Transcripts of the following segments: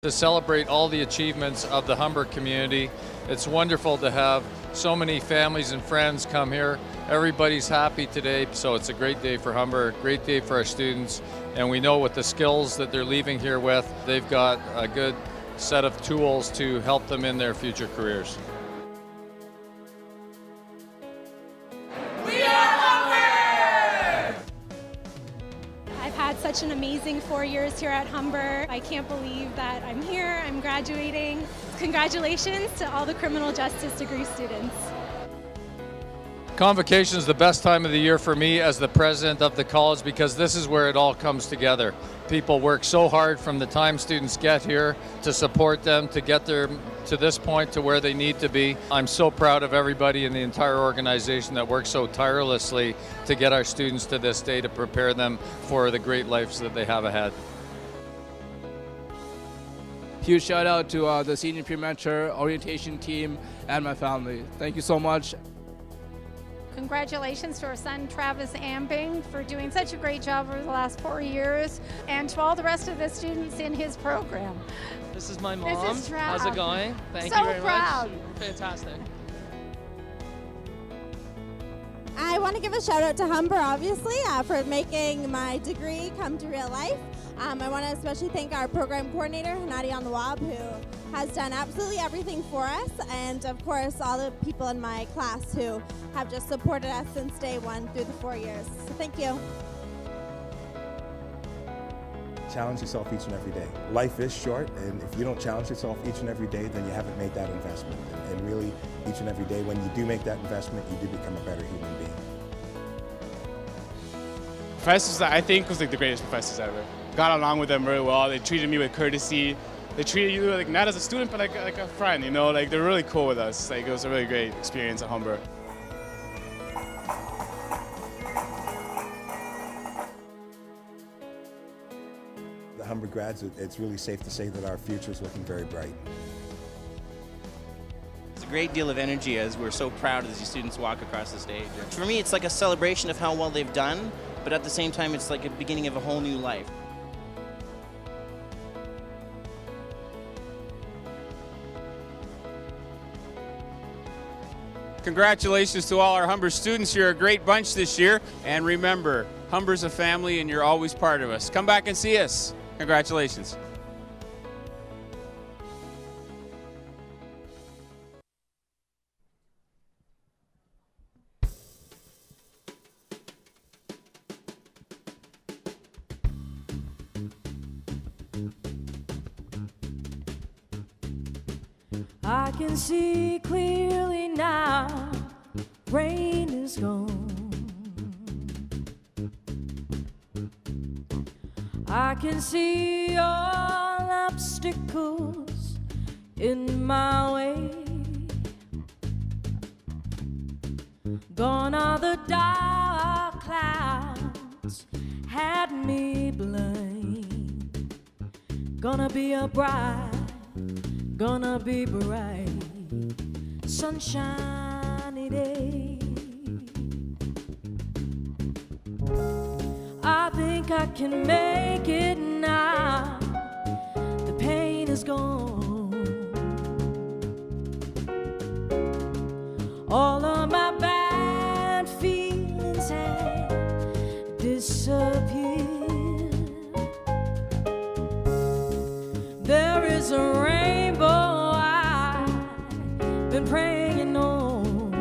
To celebrate all the achievements of the Humber community. It's wonderful to have so many families and friends come here. Everybody's happy today, so it's a great day for Humber, a great day for our students, and we know with the skills that they're leaving here with, they've got a good set of tools to help them in their future careers. Such an amazing 4 years here at Humber. I can't believe that I'm here, I'm graduating. Congratulations to all the criminal justice degree students. Convocation is the best time of the year for me as the president of the college because this is where it all comes together. People work so hard from the time students get here to support them to get them to this point to where they need to be. I'm so proud of everybody in the entire organization that works so tirelessly to get our students to this day to prepare them for the great lives that they have ahead. Huge shout out to the senior pre-mentor orientation team and my family. Thank you so much. Congratulations to our son Travis Ambing for doing such a great job over the last 4 years, and to all the rest of the students in his program. This is my mom. This is How's it going? Thank so you very proud. much. Fantastic. I want to give a shout out to Humber, obviously, for making my degree come to real life. I want to especially thank our program coordinator, Hanadi on the Wab, who has done absolutely everything for us, and of course all the people in my class who have just supported us since day one through the 4 years. So thank you. Challenge yourself each and every day. Life is short, and if you don't challenge yourself each and every day, then you haven't made that investment. And really, each and every day, when you do make that investment, you do become a better human being. Professors, I think, was like the greatest professors ever. Got along with them very well. They treated me with courtesy. They treated you like not as a student, but like a friend. You know, like they're really cool with us. Like it was a really great experience at Humber. The Humber grads, it's really safe to say that our future is looking very bright. There's a great deal of energy as we're so proud as these students walk across the stage. For me, it's like a celebration of how well they've done, but at the same time, it's like a beginning of a whole new life. Congratulations to all our Humber students. You're a great bunch this year. And remember, Humber's a family and you're always part of us. Come back and see us. Congratulations. I can see clearly now, rain is gone. I can see all obstacles in my way. Gone are the dark clouds, had me blind. Gonna be a bright sunshiny day. I think I can make it now. The pain is gone. All of my bad feelings have disappeared. There is a rainbow I've been praying on.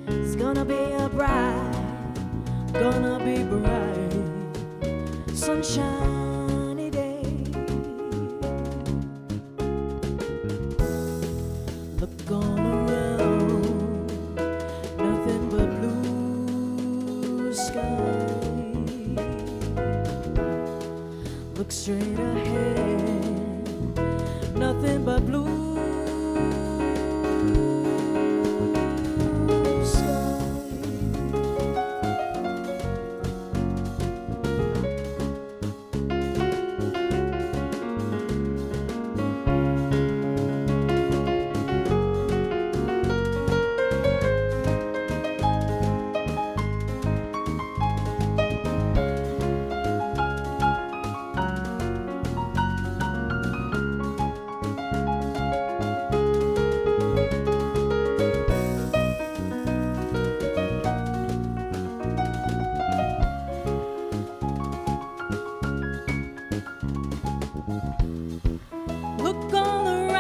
It's gonna be a bright sunshiny day. Look all around, nothing but blue sky. Look straight ahead, nothing but blue. Look all around,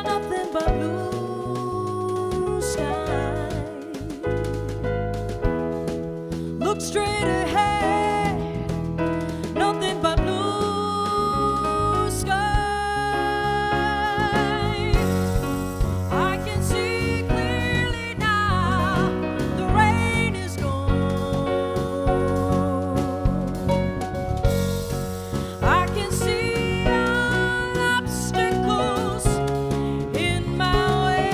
nothing but blue sky. Look straight ahead, nothing but blue sky. I can see clearly now, the rain is gone. I can see all obstacles in my way.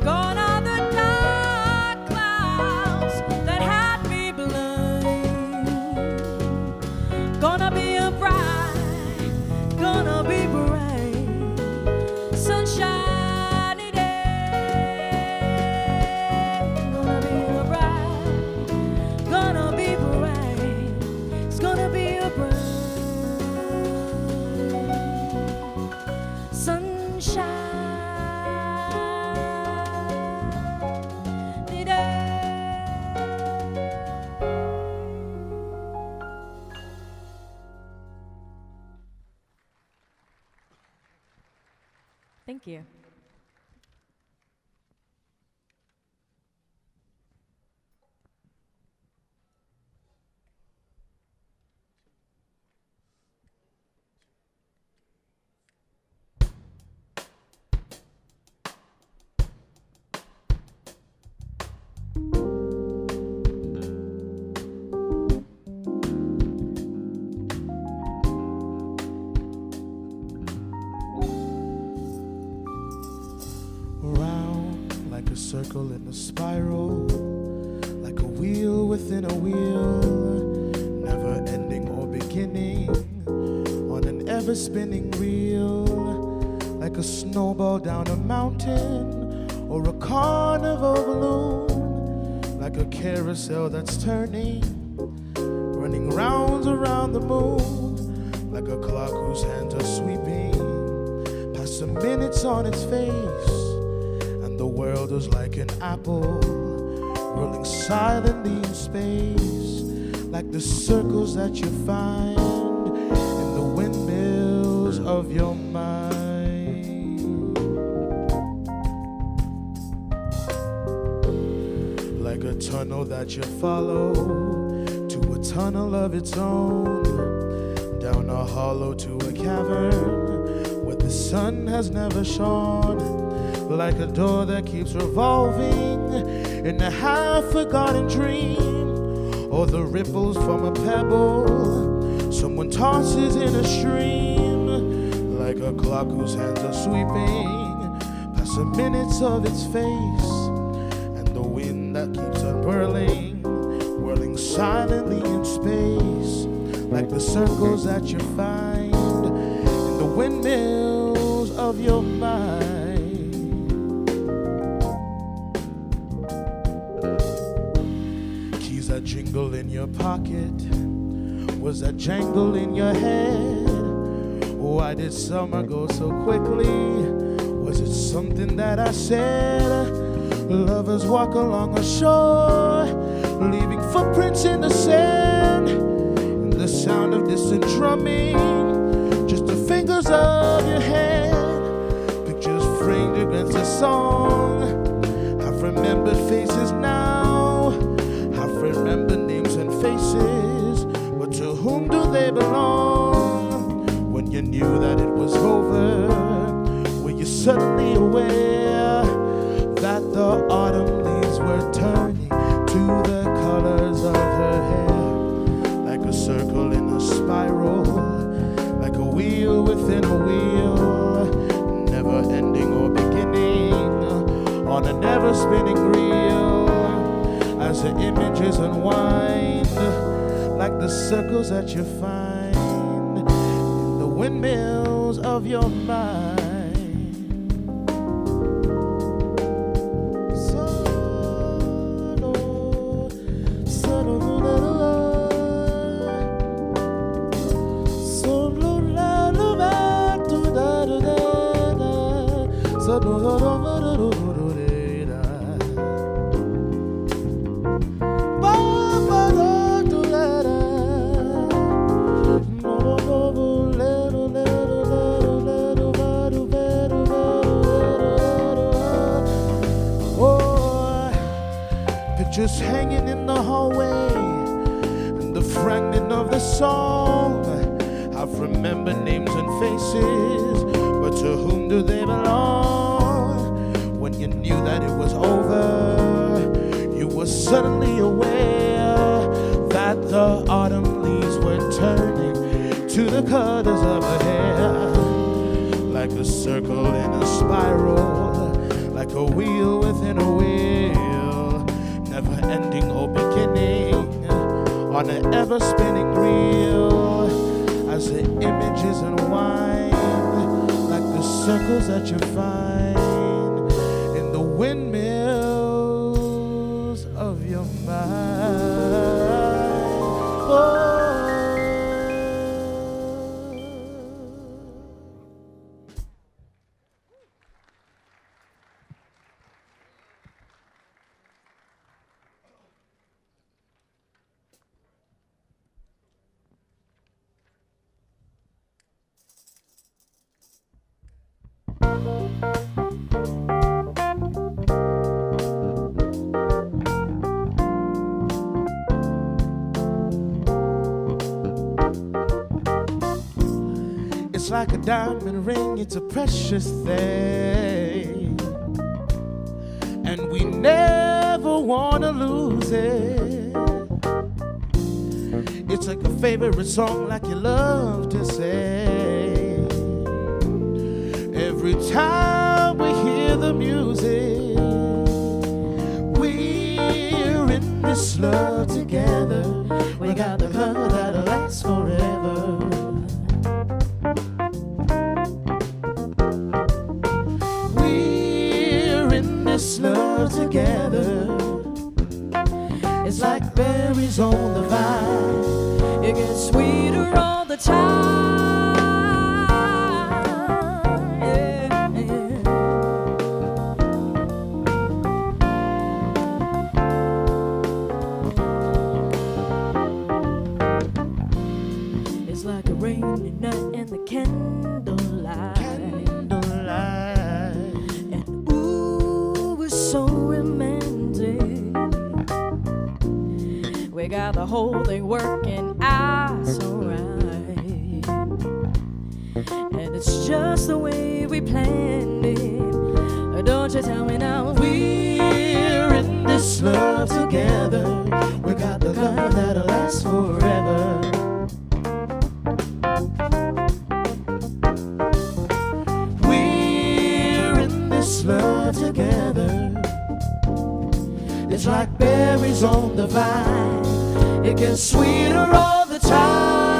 Gone are the dark clouds that had me blind. Gonna be a bright, sunshiny day. Gonna be a bright, it's gonna be a bright, sunshiny day. Thank you. Round like a circle in a spiral, like a wheel within a wheel, never ending or beginning, on an ever spinning reel, like a snowball down a mountain or a carnival balloon, like a carousel that's turning, running rounds around the moon, like a clock whose hands are sweeping past the minutes on its face. The world is like an apple rolling silently in space, like the circles that you find in the windmills of your mind. Like a tunnel that you follow to a tunnel of its own, down a hollow to a cavern where the sun has never shone. Like a door that keeps revolving in a half-forgotten dream, or the ripples from a pebble someone tosses in a stream, like a clock whose hands are sweeping past the minutes of its face, and the wind that keeps on whirling silently in space, like the circles that you find in the windmills of your mind. That jingle in your pocket, was that jangle in your head? Why did summer go so quickly? Was it something that I said? Lovers walk along a shore, leaving footprints in the sand, and the sound of distant drumming, just the fingers of your hand, pictures framed against a song, half remembered faces now, remember names and faces, but to whom do they belong? When you knew that it was over, were you suddenly aware that the autumn leaves were turning to the colors of her hair? Like a circle in a spiral, like a wheel within a wheel, never ending or beginning, on a never spinning reel. As the images unwind, like the circles that you find in the windmills of your mind. pictures hanging in the hallway, and the fragment of the song. I've remembered names and faces, but to whom do they belong? When you knew that it was over, you were suddenly aware that the autumn leaves were turning to the colors of her hair, like a circle in a spiral, like a wheel within a wheel, never ending or beginning on an ever spinning reel, as the images unwind like the circles that you find in the windmills of your mind. Oh. It's like a diamond ring, it's a precious thing, and we never want to lose it. It's like a favorite song, like you love to say. Every time we hear the music, we're in this love together. We got the love that'll last forever. This love together, it's like berries on the vine. It gets sweeter all the time. Yeah, yeah. It's like a rainy night in the candlelight. So romantic. We got the whole thing working out so right, and it's just the way we planned it. Don't you tell me now. We're in this love together. We got the love that'll last forever. We're in this love together. It's like berries on the vine. It gets sweeter all the time.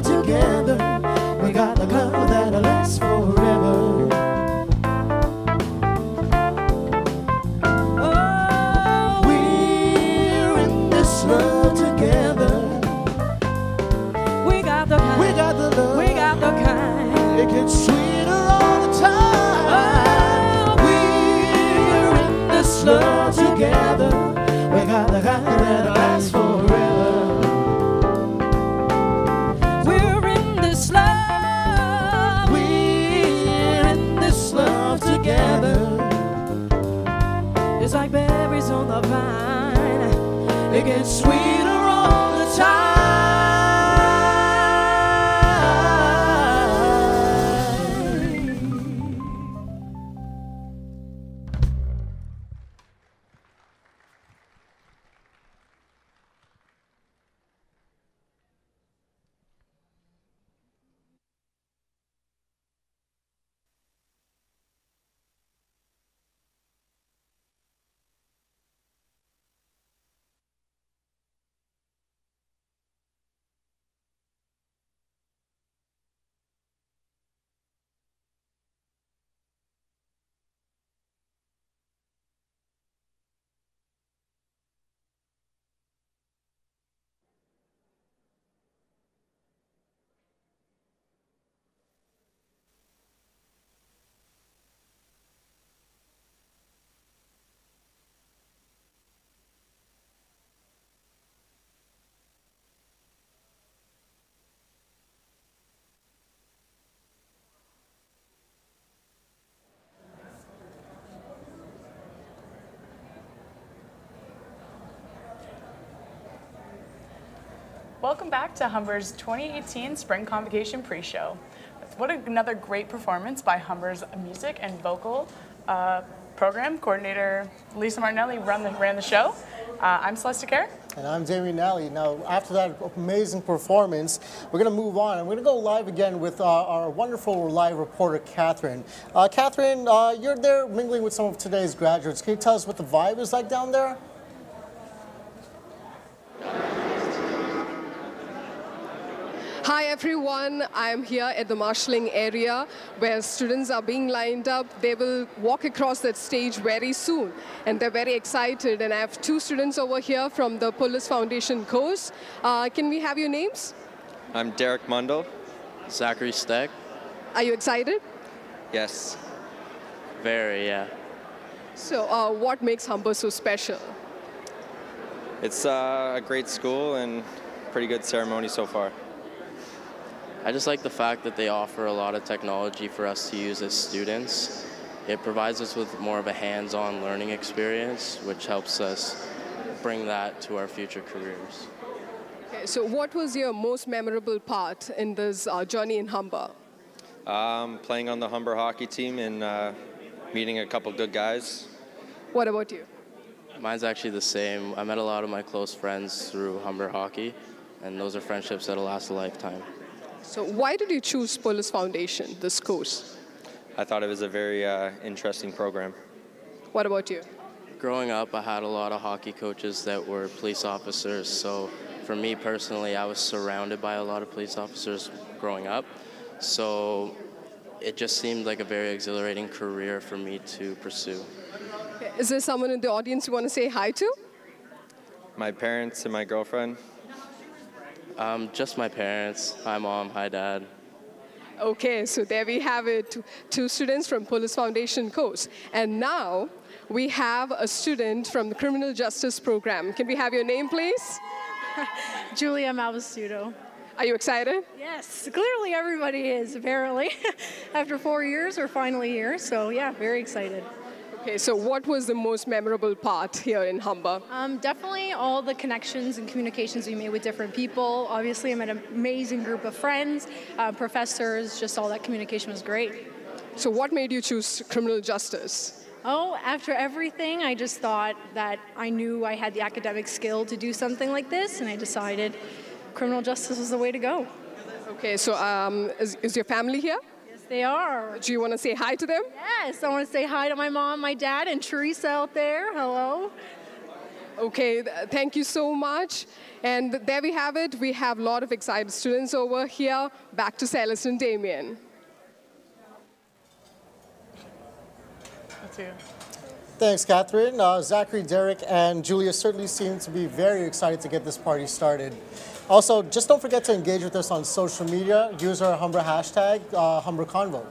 Together, we got the love that'll last forever. Oh, we're in this love together. We got the kind. We got the love. We got the kind. It gets sweeter all the time. Oh, we're in this love together. We got the kind that'll last forever. It's like berries on the vine. It gets sweeter all the time. Welcome back to Humber's 2018 Spring Convocation pre-show. What another great performance by Humber's music and vocal program coordinator Lisa Martinelli ran the show. I'm Celeste Kerr. And I'm Damien Nally. Now, after that amazing performance, we're going to move on. And we're going to go live again with our wonderful live reporter, Catherine. Catherine, you're there mingling with some of today's graduates. Can you tell us what the vibe is like down there? Hi everyone, I'm here at the marshalling area where students are being lined up. They will walk across that stage very soon and they're very excited. And I have two students over here from the Police Foundation course. Can we have your names? I'm Derek Mundell. Zachary Steck. Are you excited? Yes. Very, yeah. So what makes Humber so special? It's a great school and pretty good ceremony so far. I just like the fact that they offer a lot of technology for us to use as students. It provides us with more of a hands-on learning experience, which helps us bring that to our future careers. Okay, so what was your most memorable part in this journey in Humber? Playing on the Humber hockey team and meeting a couple good guys. What about you? Mine's actually the same. I met a lot of my close friends through Humber hockey, and those are friendships that'll last a lifetime. So why did you choose Police Foundation, this course? I thought it was a very interesting program. What about you? Growing up, I had a lot of hockey coaches that were police officers. So for me personally, I was surrounded by a lot of police officers growing up. So it just seemed like a very exhilarating career for me to pursue. Okay. Is there someone in the audience you want to say hi to? My parents and my girlfriend. Just my parents. Hi, Mom. Hi, Dad. Okay, so there we have it, two students from Police Foundation course. And now we have a student from the Criminal Justice Program. Can we have your name, please? Julia Malvasudo. Are you excited? Yes, clearly everybody is, apparently. After 4 years, we're finally here, so yeah, very excited. Okay, so what was the most memorable part here in Humber? Definitely all the connections and communications we made with different people. Obviously, I met an amazing group of friends, professors, just all that communication was great. So what made you choose criminal justice? Oh, after everything, I just thought that I knew I had the academic skill to do something like this, and I decided criminal justice was the way to go. Okay, so is your family here? They are. Do you want to say hi to them? Yes, I want to say hi to my mom, my dad, and Teresa out there. Hello. Okay, thank you so much. And there we have it. We have a lot of excited students over here. Back to Celeste and Damien. That's you. Thanks, Catherine. Zachary, Derek, and Julia certainly seem to be very excited to get this party started. Also, just don't forget to engage with us on social media. Use our Humber hashtag, HumberConvo.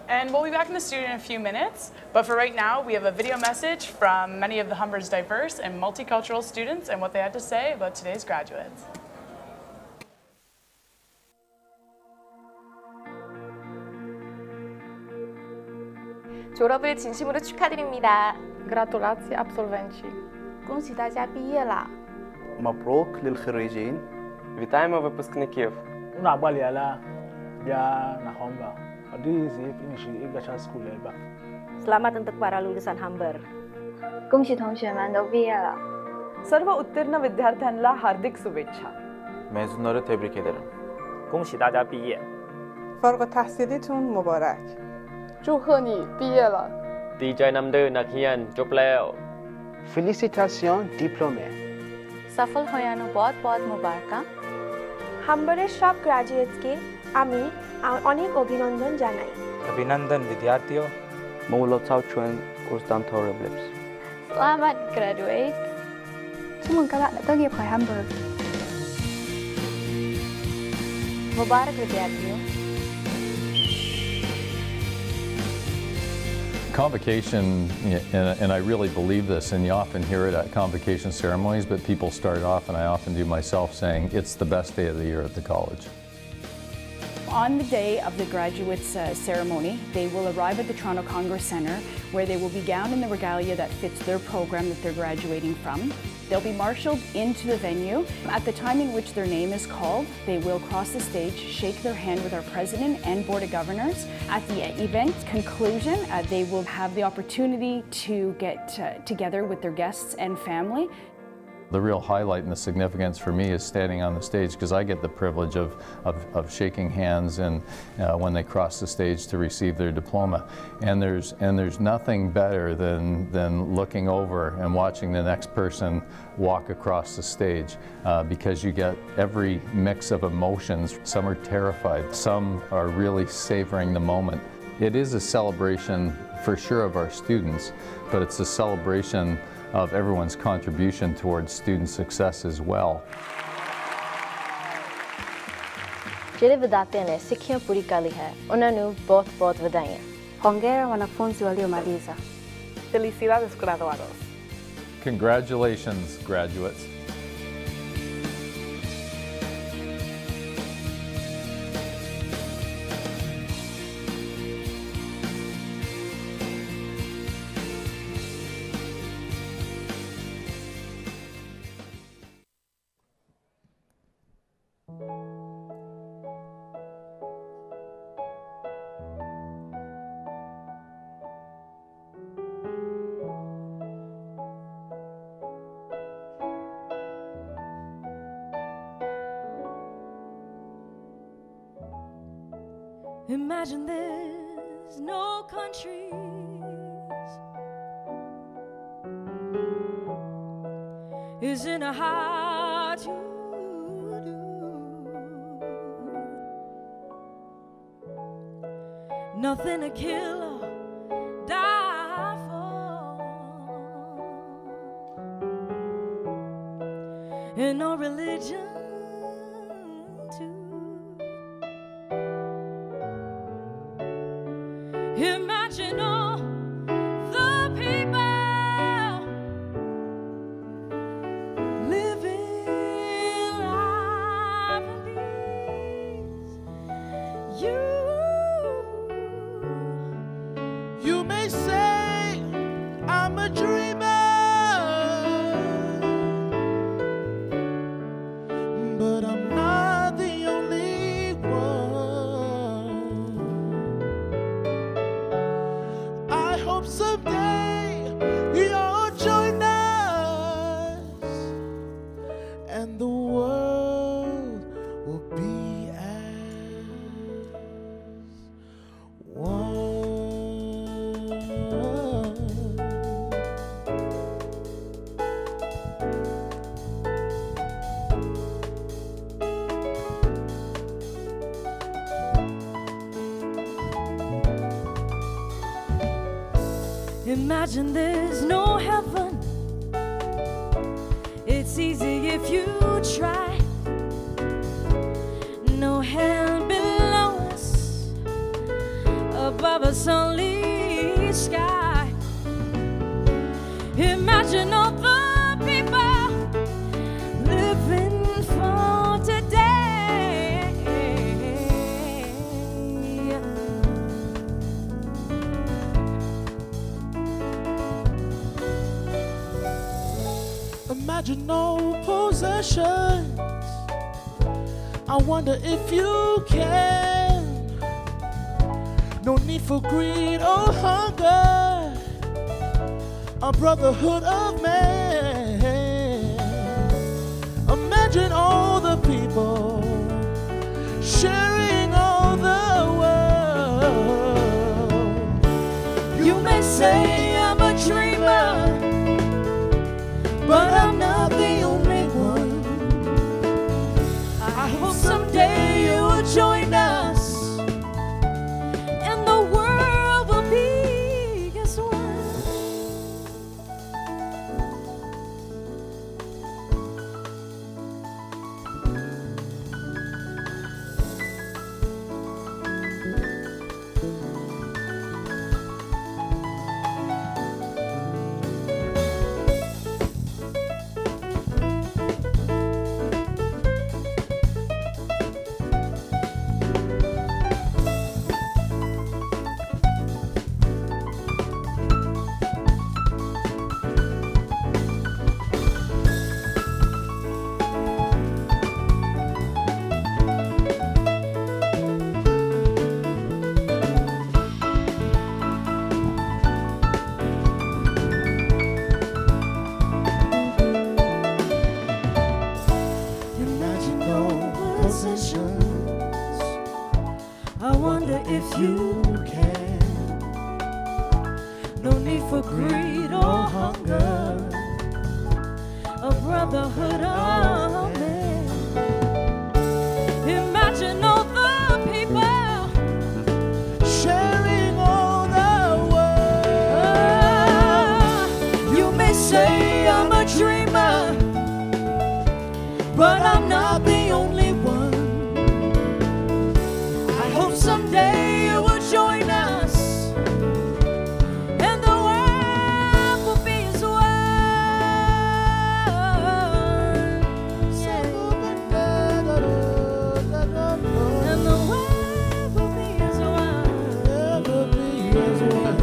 And we'll be back in the studio in a few minutes. But for right now, we have a video message from many of the Humber's diverse and multicultural students and what they had to say about today's graduates. 졸업을 진심으로 축하드립니다. Gratulacje absolwenci. 恭喜大家毕业啦. مبروك للخريجين. Вітаємо випускників. Unabaliala ya na Humber. Adizi finish English school ba. Selamat untuk para lulusan Humber. 恭喜同学们都毕业了. सर्व उत्तीर्ण विद्यार्थ्यांना हार्दिक शुभेच्छा. mezunları tebrik ederim. 恭喜大家毕业. فارغ التحصیلیتون مبارک. 祝贺你毕业了. ดีใจนำเด้อนักเรียนจบแล้ว. Félicitations diplômé. সফল হয়ানো বহুত বহুত মুবারকা. হাম্বারের সব গ্র্যাজুয়েটসকে আমি অনেক অভিনন্দন জানাই. अभिनंदन विद्यार्थियों. Măulățau chuyện kursdan Torreblips. Selamat graduate. Chúc mừng các bạn đã tốt nghiệp khỏi Humber. Mubarak vidyarthiyo. Convocation, and I really believe this, and you often hear it at convocation ceremonies, but people start off, and I often do myself, saying it's the best day of the year at the college. On the day of the graduates' ceremony, they will arrive at the Toronto Congress Centre, where they will be gowned in the regalia that fits their program that they're graduating from. They'll be marshaled into the venue. At the time in which their name is called, they will cross the stage, shake their hand with our President and Board of Governors. At the event conclusion, they will have the opportunity to get together with their guests and family. The real highlight and the significance for me is standing on the stage, because I get the privilege of shaking hands and when they cross the stage to receive their diploma. And there's nothing better than looking over and watching the next person walk across the stage, because you get every mix of emotions. Some are terrified, some are really savoring the moment. It is a celebration for sure of our students, but it's a celebration of everyone's contribution towards student success as well. ਜਿਹੜੇ ਵਿਦਿਆਰਥੀਆਂ ਨੇ ਸਿੱਖਿਆ ਪੂਰੀ ਕਰ ਲਈ ਹੈ, ਉਹਨਾਂ ਨੂੰ ਬਹੁਤ-ਬਹੁਤ ਵਧਾਈਆਂ। Hongera wanafunzi waliomaliza. Felicidades, graduados. Congratulations, graduates. Imagine there's no countries. Isn't it hard to do? Nothing to kill or die for, and no religion too. Imagine all the people living life in peace. You may say I'm a dreamer, but I'm not the only one. I hope someday you'll join us, and the world will be as one. Imagine there's no heaven. It's easy if you try. No hell below us, above us only sky. Imagine all the people living for today. Imagine no possessions. I wonder if you can. No need for greed or hunger. A brotherhood of man. Imagine all the people sharing all the world. You may say I'm a dreamer, but I'm not the only one. I hope someday you will join us, and the world will be as one. I wonder if you can. No need for greed or hunger, a brotherhood of men. Imagine all the people sharing all the world. You may say I'm a dreamer, but I'm not the only one. I hope someday you will join us, and the world will be as one. Yeah. And the world will be as one. Never be as one.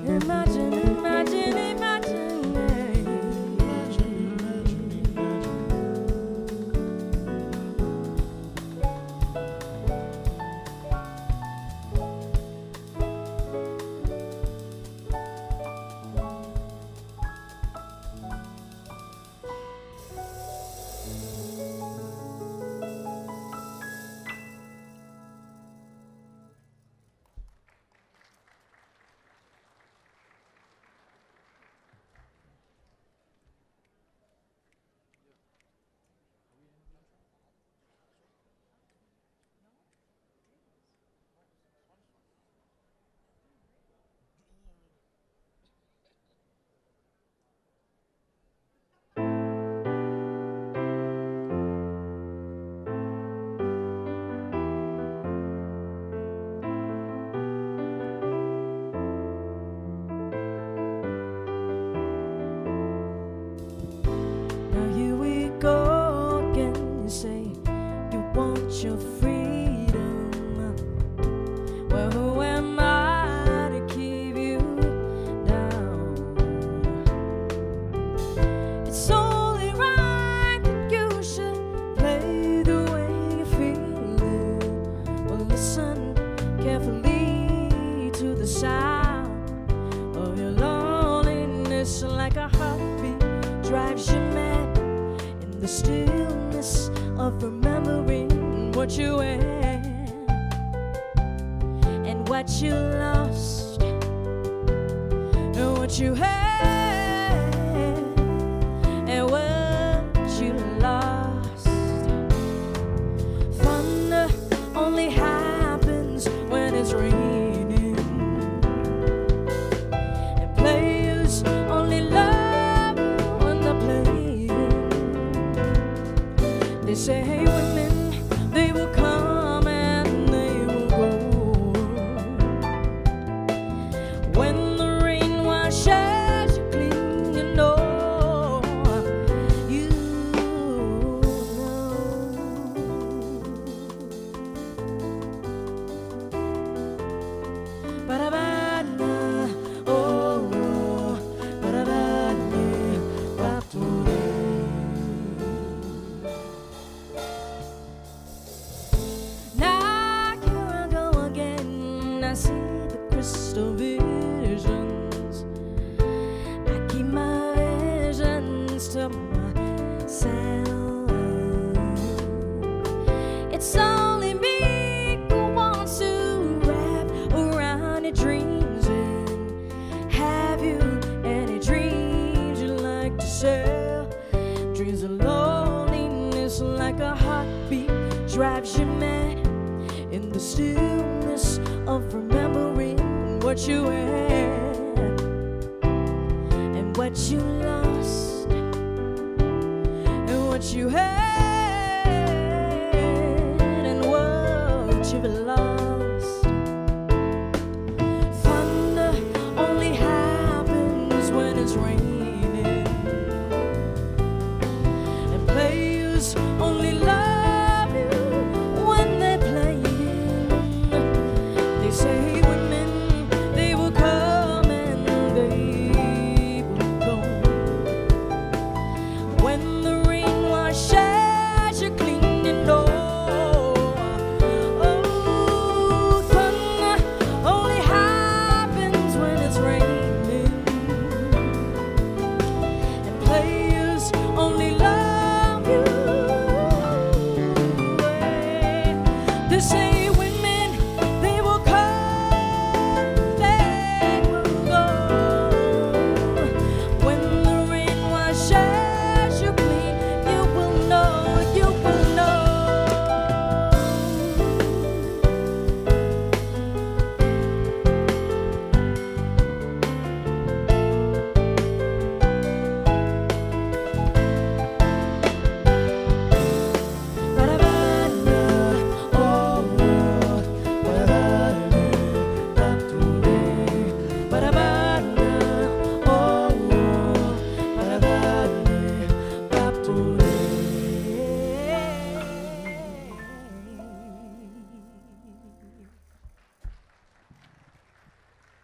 Imagine, imagine, imagine, now here we go again. You say you want your freedom. Well, who am I to keep you down? It's only right that you should play the way you feel it. Well, listen carefully to the sound of your loneliness, like a heartbeat drives you mad in the stillness of remembering what you had and what you lost and what you had and what you lost. Thunder only happens when it's raining, and players only love when they're playing. They say, hey, women, they will come and they will go. When the rain washes you clean, you know, you know. Ba-da-ba-da, oh, ba-da-ba-da, ba-da-ba-da. Now here I go again. I see the crystal visions. I keep my visions to myself. It's only me who wants to wrap around your dreams. And have you any dreams you like to share? Dreams of loneliness, like a heartbeat drives you mad in the stillness of remembering what you had and what you lost and what you had and what you've lost. Thunder only happens when it's raining, and players only love you when they're playing. They say women, they will come and they will go. When the rain washes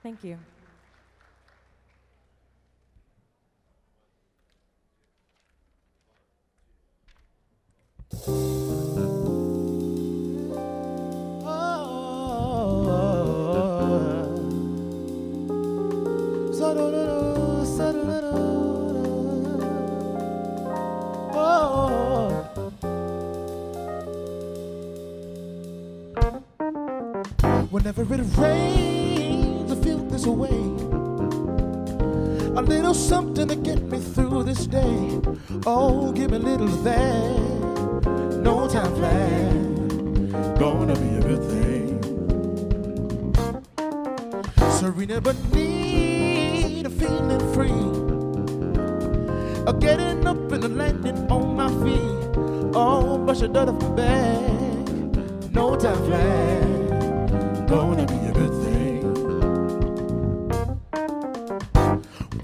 Thank you. Whenever it rains, I feel this way. A little something to get me through this day. Oh, give me a little of that. No time flat. Gonna be a good thing. Serena, but need a feeling free. Getting up and landing on my feet. Oh, brush it out of my back. No time flat. Gonna be a good thing.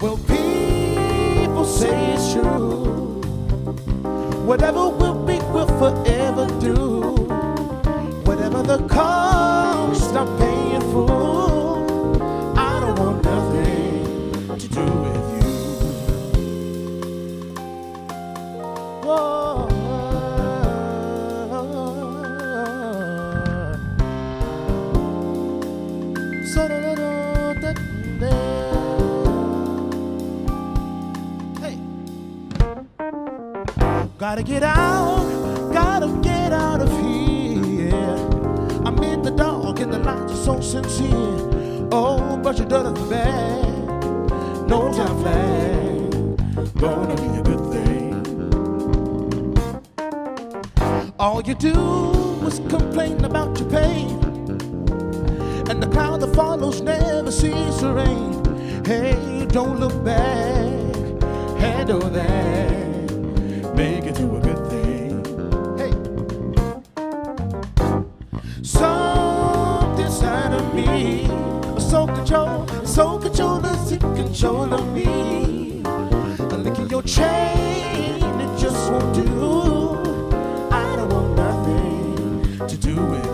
Well, people say it's true. Whatever will be, we'll forever do. Whatever the cost, I'm paying full. I don't want nothing to do with you. Whoa. Hey. Gotta get out of here. I'm in the dark and the lights are so sincere. Oh, but you done it bad. No time flat. Gonna be a good thing. All you do is complain about your pain, and the cloud that follows never sees the rain. Hey, don't look back, handle that, make it to a good thing. Hey, something inside of me, so controllers in control of me. A lick in your chain, it just won't do. I don't want nothing to do with you.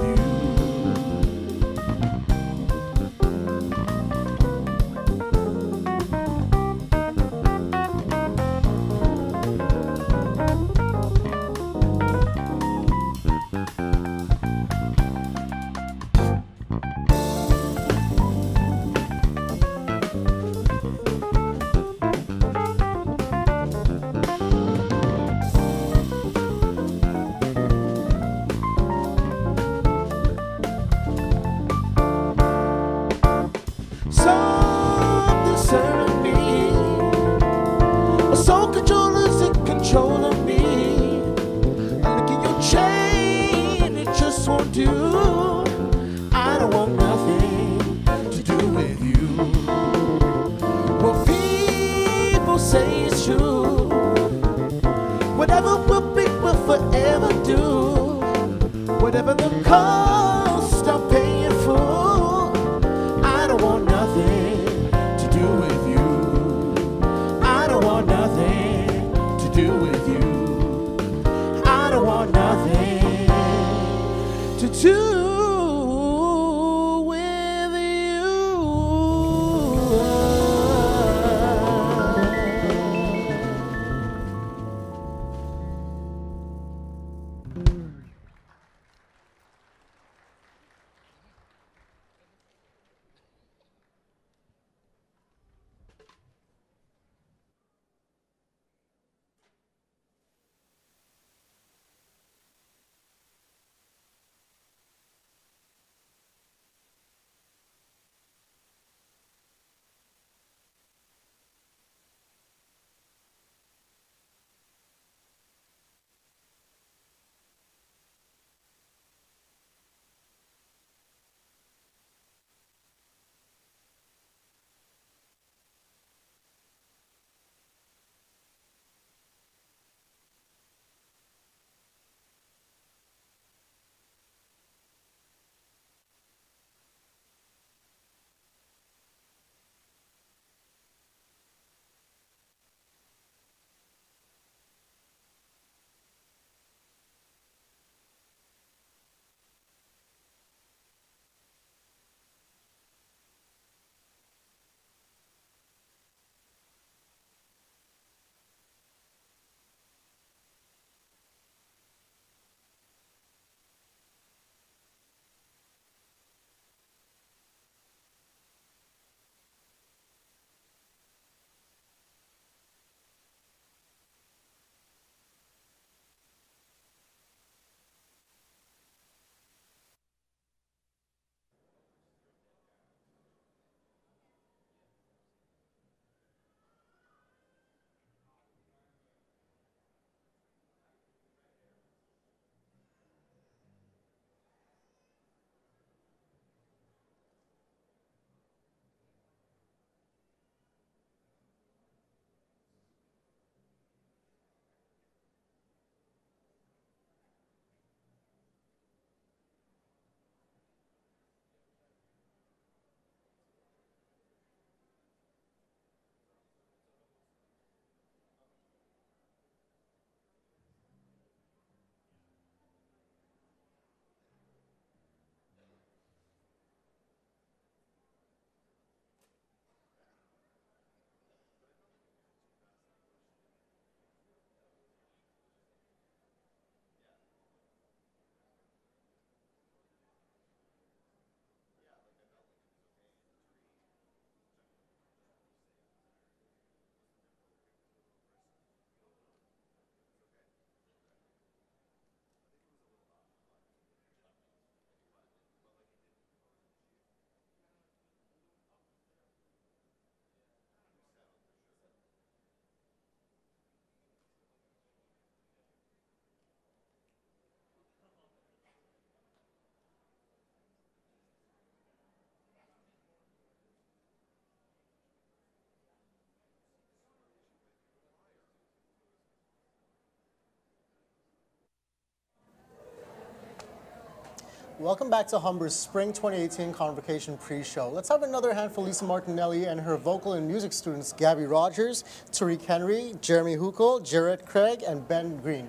Welcome back to Humber's Spring 2018 Convocation pre-show. Let's have another hand for Lisa Martinelli and her vocal and music students, Gabby Rogers, Tariq Henry, Jeremy Huckel, Jarrett Craig, and Ben Green.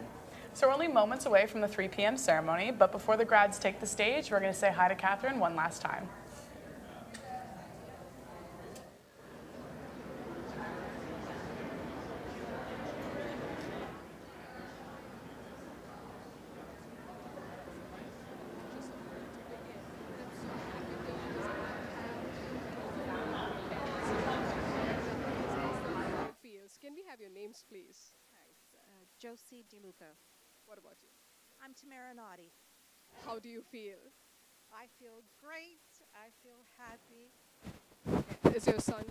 So we're only moments away from the 3 p.m. ceremony, but before the grads take the stage, we're going to say hi to Catherine one last time. Can we have your names, please? Josie DeLuca. What about you? I'm Tamara Naughty. How do you feel? I feel great. I feel happy. Okay. Is your son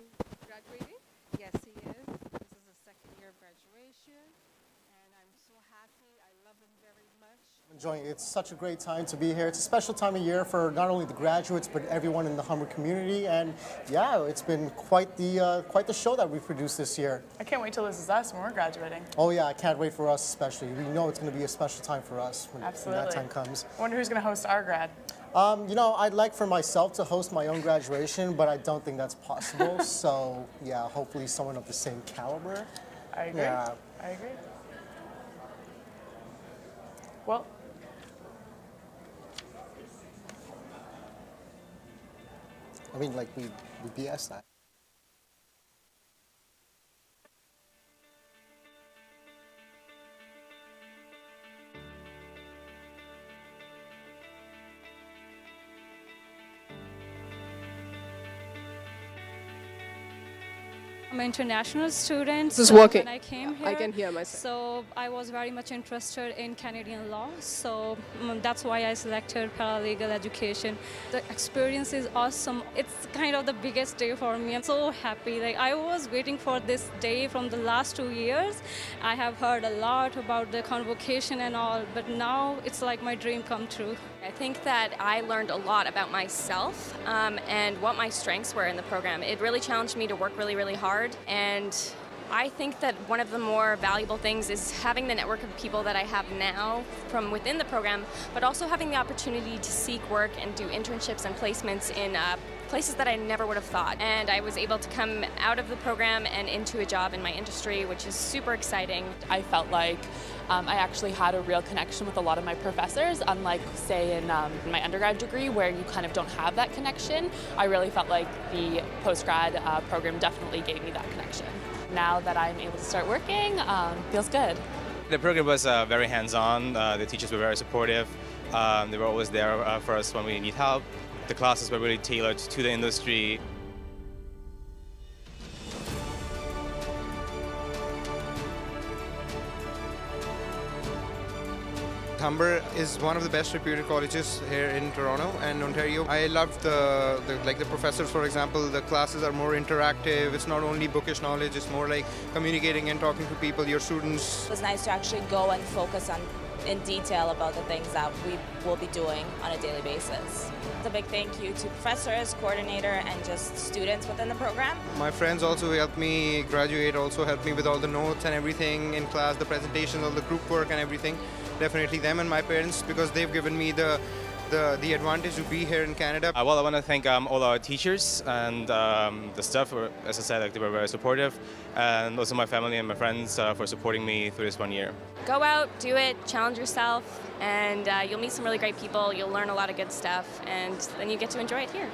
graduating? Yes, he is. This is his second year of graduation, and I'm so happy. I love him very much. Enjoying it. It's such a great time to be here. It's a special time of year for not only the graduates, but everyone in the Humber community. And yeah, it's been quite the show that we've produced this year. I can't wait till this is us when we're graduating. Oh yeah, I can't wait for us especially. We know it's going to be a special time for us when that time comes. I wonder who's going to host our grad. You know, I'd like for myself to host my own graduation, but I don't think that's possible. So yeah, hopefully someone of the same caliber. I agree. Yeah. I agree. Well, I mean, like, we BS that. I'm an international student. This is working. When I came here, I can hear myself. So I was very much interested in Canadian law. So that's why I selected paralegal education. The experience is awesome. It's kind of the biggest day for me. I'm so happy. Like, I was waiting for this day from the last 2 years. I have heard a lot about the convocation and all, but now it's like my dream come true. I think that I learned a lot about myself and what my strengths were in the program. It really challenged me to work really, really hard. And I think that one of the more valuable things is having the network of people that I have now from within the program, but also having the opportunity to seek work and do internships and placements in places that I never would have thought. And I was able to come out of the program and into a job in my industry, which is super exciting. I felt like I actually had a real connection with a lot of my professors, unlike, say, in my undergrad degree where you kind of don't have that connection. I really felt like the postgrad program definitely gave me that connection. Now that I'm able to start working, feels good. The program was very hands-on. The teachers were very supportive. They were always there for us when we need help. The classes were really tailored to the industry. Humber is one of the best reputed colleges here in Toronto and Ontario. I loved the professors, for example. The classes are more interactive. It's not only bookish knowledge, it's more like communicating and talking to people, your students. It was nice to actually go and focus on in detail about the things that we will be doing on a daily basis. A big thank you to professors, coordinator, and just students within the program. My friends also helped me graduate, also helped me with all the notes and everything in class, the presentations, all the group work and everything. Definitely them and my parents, because they've given me the advantage to be here in Canada. Well, I want to thank all our teachers and the staff. As I said, like, they were very supportive, and also my family and my friends for supporting me through this 1 year. Go out, do it, challenge yourself, and you'll meet some really great people. You'll learn a lot of good stuff, and then you get to enjoy it here.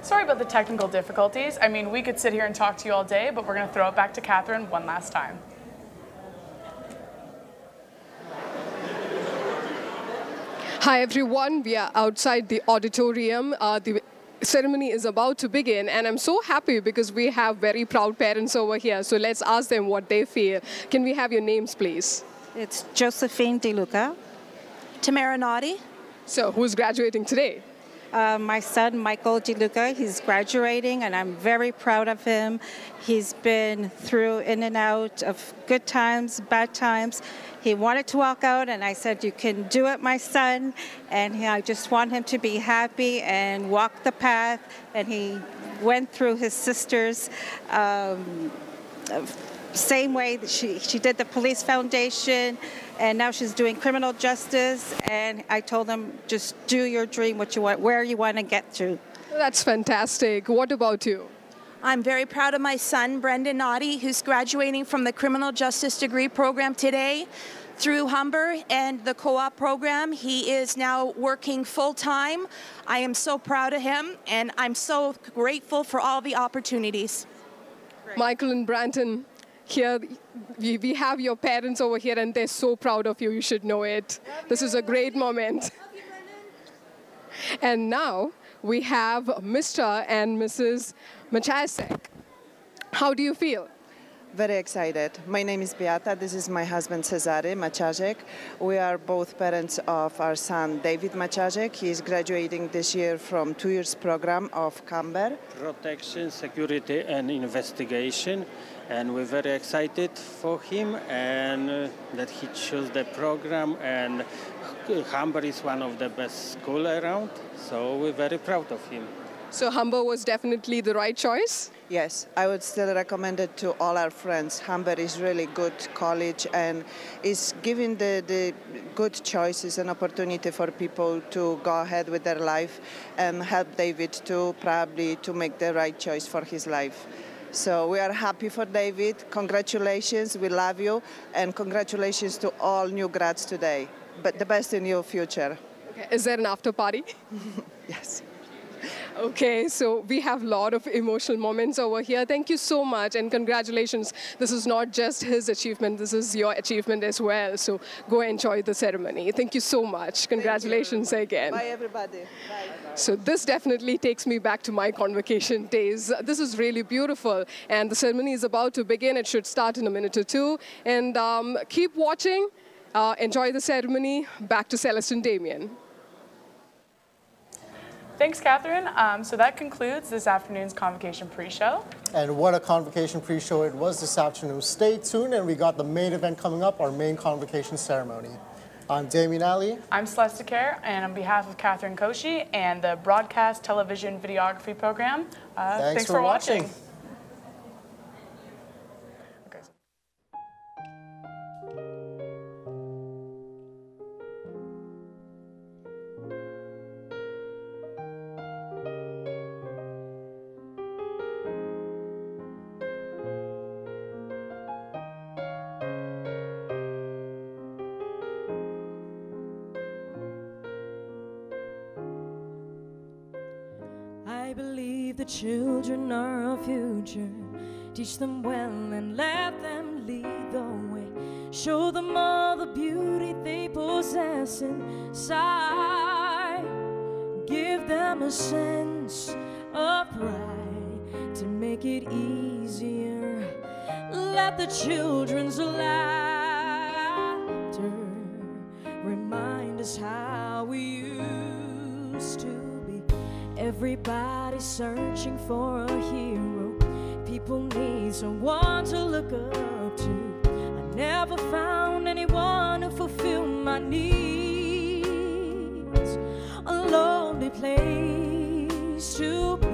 Sorry about the technical difficulties. I mean, we could sit here and talk to you all day, but we're going to throw it back to Catherine one last time. Hi everyone, we are outside the auditorium. The ceremony is about to begin, and I'm so happy because we have very proud parents over here. So let's ask them what they feel. Can we have your names, please? It's Josephine DeLuca. Tamara Naughty. So who's graduating today? my son, Michael DeLuca. He's graduating, and I'm very proud of him. He's been through in and out of good times, bad times. He wanted to walk out, and I said, you can do it, my son. And I just want him to be happy and walk the path. And he went through his sister's same way that she did the police foundation, and now she's doing criminal justice. And I told him, just do your dream, what you want, where you want to get to. That's fantastic. What about you? I'm very proud of my son, Brendan Naughty, who's graduating from the criminal justice degree program today through Humber and the co-op program. He is now working full-time. I am so proud of him, and I'm so grateful for all the opportunities. Michael and Brandon, here we have your parents over here, and they're so proud of you. You should know it. This is a great moment. And now we have Mr. and Mrs. Machasek. How do you feel? Very excited. My name is Beata. This is my husband, Cezary Machasek. We are both parents of our son, David Machasek. He is graduating this year from 2 years program of Humber. Protection, security, and investigation. And we're very excited for him and that he chose the program. And Humber is one of the best schools around, so we're very proud of him. So Humber was definitely the right choice? Yes, I would still recommend it to all our friends. Humber is really good college and is giving the good choices and opportunity for people to go ahead with their life and help David to probably to make the right choice for his life. So we are happy for David. Congratulations, we love you, and congratulations to all new grads today. But the best in your future. Okay. Is there an after party? Yes. Okay, so we have a lot of emotional moments over here. Thank you so much, and congratulations. This is not just his achievement, this is your achievement as well. So go enjoy the ceremony. Thank you so much. Congratulations again. Bye, everybody. Bye. So this definitely takes me back to my convocation days. This is really beautiful, and the ceremony is about to begin. It should start in a minute or two. And keep watching. Enjoy the ceremony. Back to Celeste and Damien. Thanks, Catherine. So that concludes this afternoon's convocation pre-show. And what a convocation pre-show it was this afternoon. Stay tuned, and we got the main event coming up, our main convocation ceremony. I'm Damien Ali. I'm Celeste Kerr, and on behalf of Catherine Koshi and the Broadcast Television Videography Program, thanks for watching. I believe the children are our future. Teach them well and let them lead the way. Show them all the beauty they possess inside. Give them a sense of pride to make it easier. Let the children's laughter remind us how we used to. Everybody's searching for a hero. People need someone to look up to. I never found anyone who fulfilled my needs. A lonely place to be.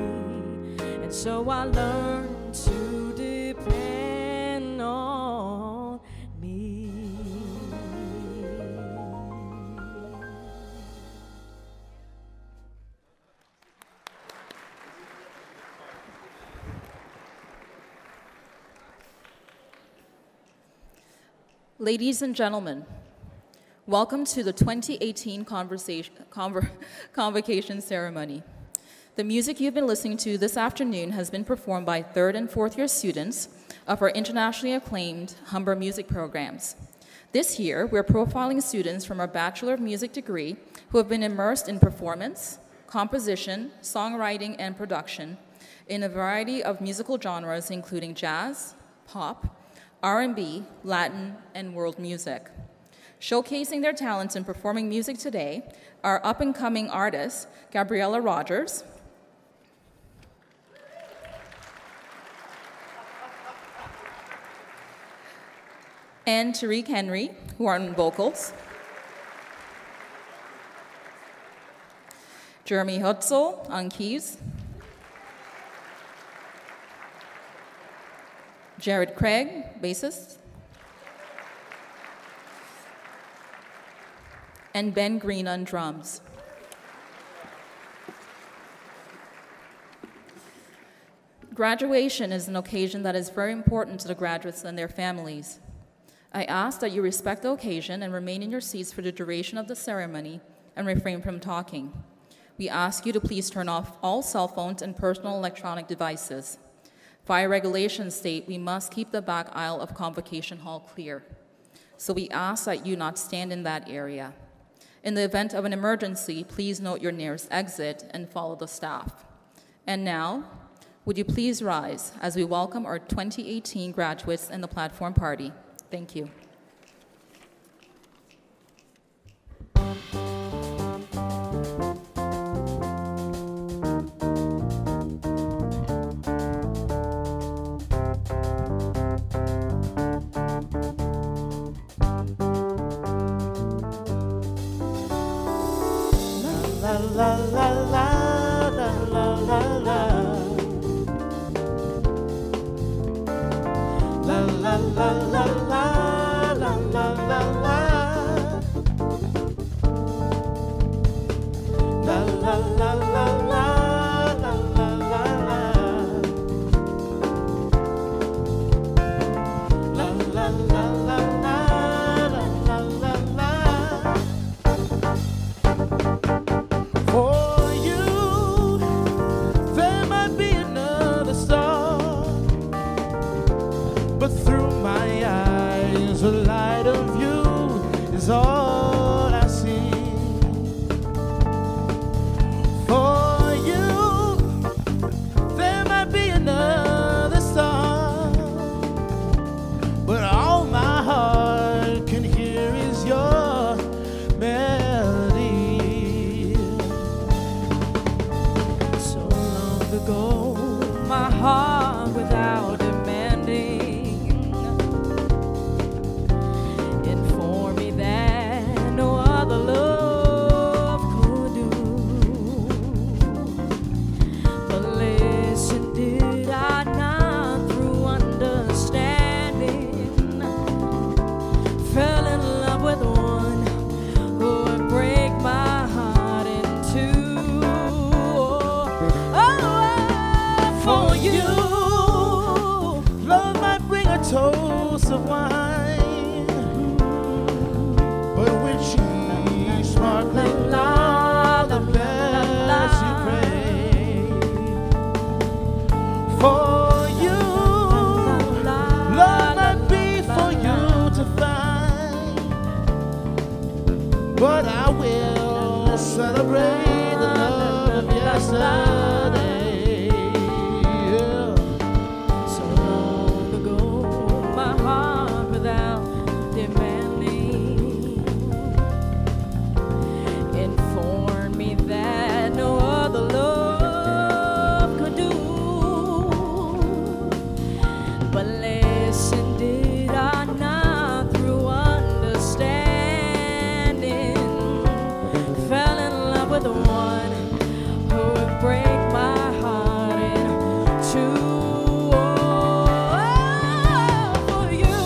And so I learned to depend on me. Ladies and gentlemen, welcome to the 2018 Convocation Ceremony. The music you've been listening to this afternoon has been performed by 3rd and 4th year students of our internationally acclaimed Humber music programs. This year, we're profiling students from our Bachelor of Music degree who have been immersed in performance, composition, songwriting, and production in a variety of musical genres including jazz, pop, R&B, Latin, and world music. Showcasing their talents in performing music today are up-and-coming artists Gabriella Rogers, and Tariq Henry, who are on vocals, Jeremy Hutzel on keys, Jared Craig, bassist, and Ben Green on drums. Graduation is an occasion that is very important to the graduates and their families. I ask that you respect the occasion and remain in your seats for the duration of the ceremony and refrain from talking. We ask you to please turn off all cell phones and personal electronic devices. Fire regulations state we must keep the back aisle of Convocation Hall clear. So we ask that you not stand in that area. In the event of an emergency, please note your nearest exit and follow the staff. And now, would you please rise as we welcome our 2018 graduates in the platform party. Thank you. La la la la la la la. La la la la la la la la la. La la la la la la la la. La la la la la la la. For you, there might be another star, but through my eyes, the light of you is all I see. For you, there might be another star, but all my heart can hear is your melody. So long ago, my heart without demanding informed me that no other love could do. But listen, did I not through understanding fell in love with one who would break my heart in two? For you, love might bring a toast of wine, but when she's sparkling all the best you pray. For you, love might be for you to find, but I will celebrate the love of yesterday. So long ago, my heart without demanding informed me that no other love could do. But listen, did I not through understanding fell in love with the one who would break my heart in two? For you,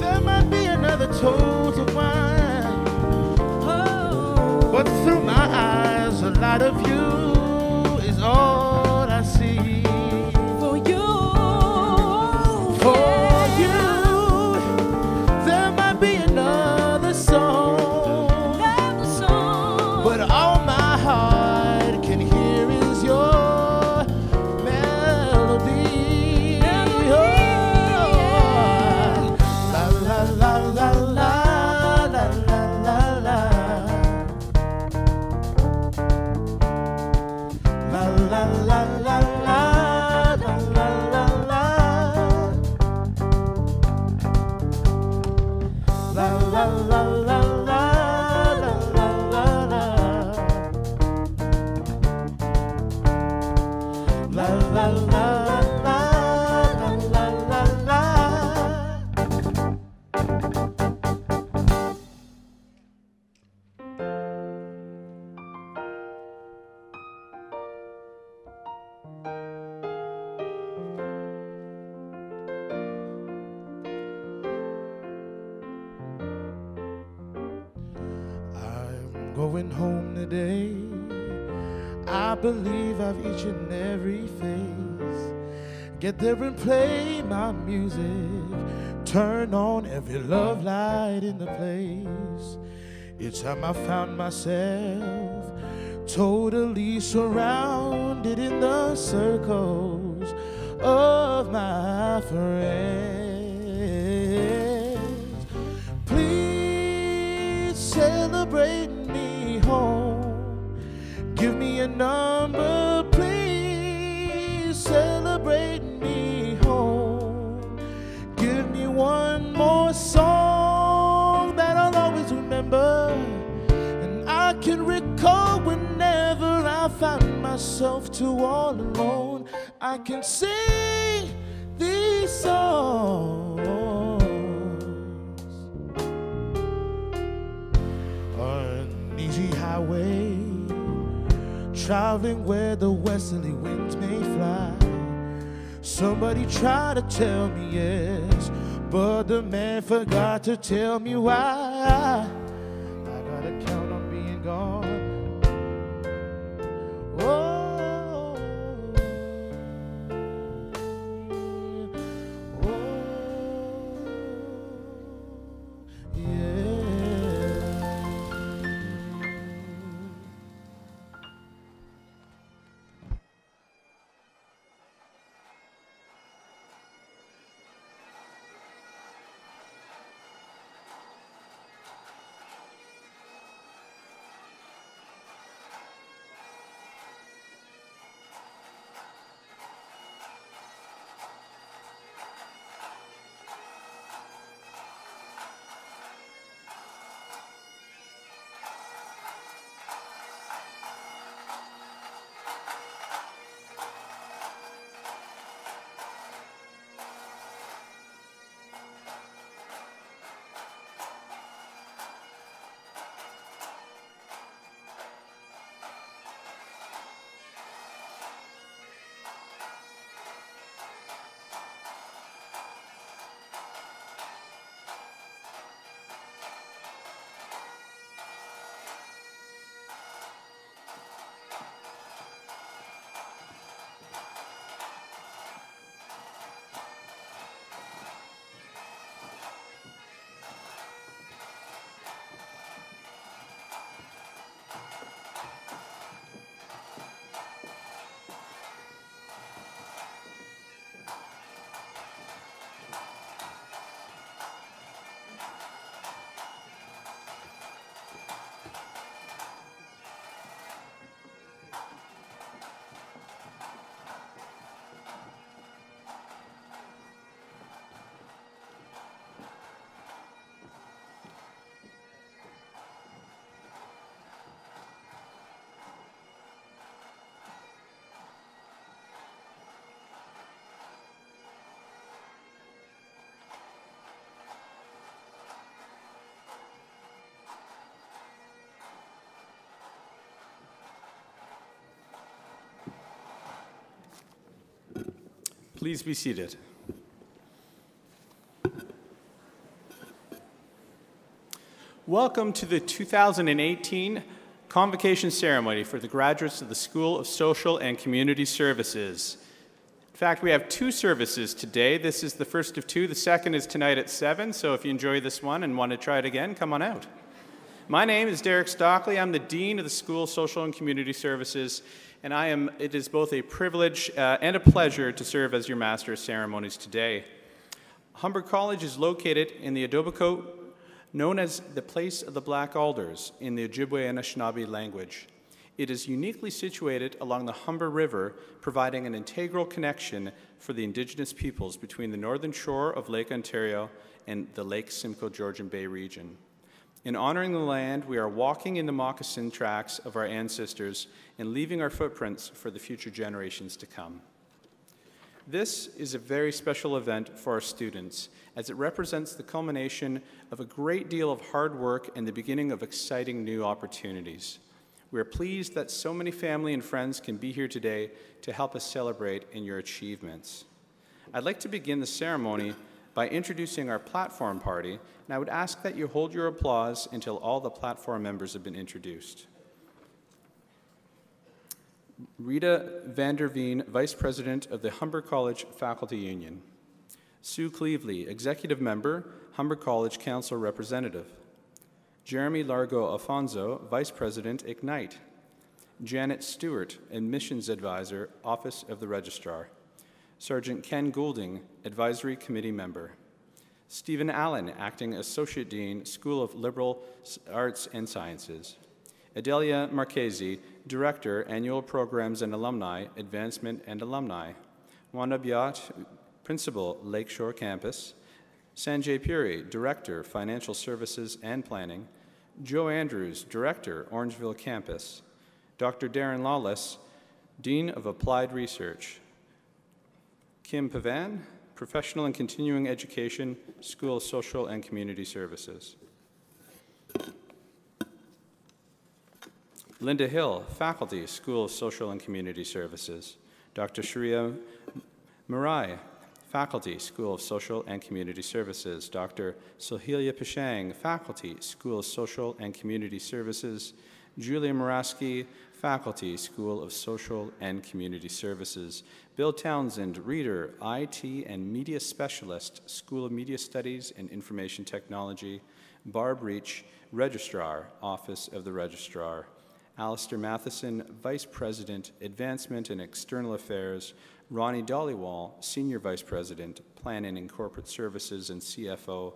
There might be another toast of wine, but through my eyes, the light of you is all I see. for you, For you, there might be another song, but all my heart can hear is your melody. Oh, la la la la la la la la la. going home today. I believe I've each and every face. Get there and play my music. Turn on every love light in the place. Each time I found myself totally surrounded in the circles of my friends. Please celebrate me home. Give me a number, please celebrate me home. Give me one more song that I'll always remember. And I can recall whenever I find myself too all alone, I can sing these songs. On an easy highway, traveling where the westerly winds may fly. Somebody tried to tell me yes, but the man forgot to tell me why. I gotta count on being gone. Oh, yeah. Please be seated. Welcome to the 2018 Convocation Ceremony for the graduates of the School of Social and Community Services. In fact, we have two services today. This is the first of two. The second is tonight at 7, so if you enjoy this one and want to try it again, come on out. My name is Derek Stockley. I'm the Dean of the School of Social and Community Services, and it is both a privilege and a pleasure to serve as your Master of Ceremonies today. Humber College is located in the Etobicoke, known as the Place of the Black Alders in the Ojibwe and Anishinaabe language. It is uniquely situated along the Humber River, providing an integral connection for the Indigenous peoples between the northern shore of Lake Ontario and the Lake Simcoe Georgian Bay region. In honoring the land, we are walking in the moccasin tracks of our ancestors and leaving our footprints for the future generations to come. This is a very special event for our students, as it represents the culmination of a great deal of hard work and the beginning of exciting new opportunities. We are pleased that so many family and friends can be here today to help us celebrate in your achievements. I'd like to begin the ceremony by introducing our platform party, and I would ask that you hold your applause until all the platform members have been introduced. Rita Vanderveen, Vice President of the Humber College Faculty Union. Sue Cleveley, Executive Member, Humber College Council Representative. Jeremy Largo Alfonso, Vice President, Ignite. Janet Stewart, Admissions Advisor, Office of the Registrar. Sergeant Ken Goulding, Advisory Committee Member. Stephen Allen, Acting Associate Dean, School of Liberal Arts and Sciences. Adelia Marchesi, Director, Annual Programs and Alumni, Advancement and Alumni. Wanda Biot, Principal, Lakeshore Campus. Sanjay Puri, Director, Financial Services and Planning. Joe Andrews, Director, Orangeville Campus. Dr. Darren Lawless, Dean of Applied Research. Kim Pavan, Professional and Continuing Education, School of Social and Community Services. Linda Hill, Faculty, School of Social and Community Services. Dr. Sharia Murai, Faculty, School of Social and Community Services. Dr. Sohelia Pishang, Faculty, School of Social and Community Services. Julia Moraski, Faculty, School of Social and Community Services. Bill Townsend, Reader, IT and Media Specialist, School of Media Studies and Information Technology. Barb Reach, Registrar, Office of the Registrar. Alistair Matheson, Vice President, Advancement and External Affairs. Ronnie Dollywall, Senior Vice President, Planning and Corporate Services and CFO.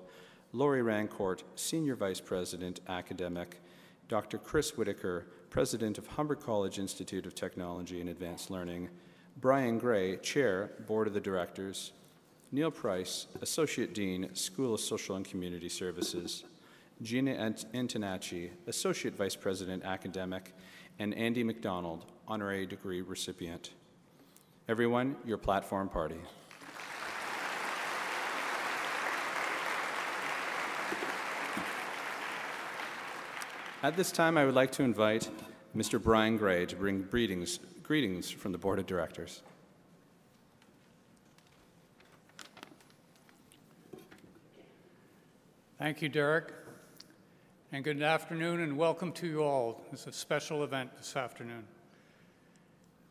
Lori Rancourt, Senior Vice President, Academic. Dr. Chris Whitaker, President of Humber College Institute of Technology and Advanced Learning. Brian Gray, Chair, Board of the Directors. Neil Price, Associate Dean, School of Social and Community Services. Gina Antonacci, Associate Vice President, Academic. And Andy McDonald, Honorary Degree Recipient. Everyone, your platform party. At this time, I would like to invite Mr. Brian Gray to bring greetings from the Board of Directors. Thank you, Derek. And good afternoon and welcome to you all. It's a special event this afternoon.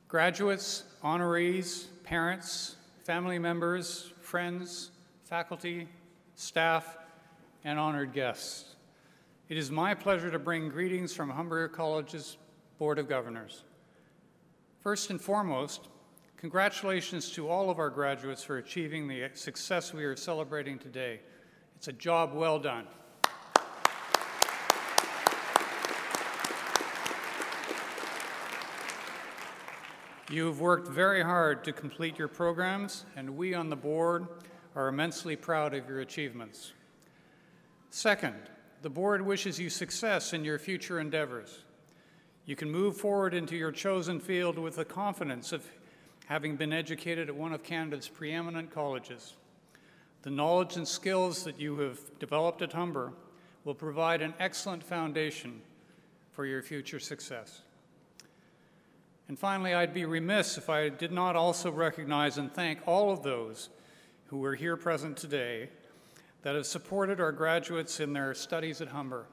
Graduates, honorees, parents, family members, friends, faculty, staff, and honored guests. It is my pleasure to bring greetings from Humber College's Board of Governors. First and foremost, congratulations to all of our graduates for achieving the success we are celebrating today. It's a job well done. You've worked very hard to complete your programs, and we on the board are immensely proud of your achievements. Second, the board wishes you success in your future endeavors. You can move forward into your chosen field with the confidence of having been educated at one of Canada's preeminent colleges. The knowledge and skills that you have developed at Humber will provide an excellent foundation for your future success. And finally, I'd be remiss if I did not also recognize and thank all of those who are here present today that have supported our graduates in their studies at Humber.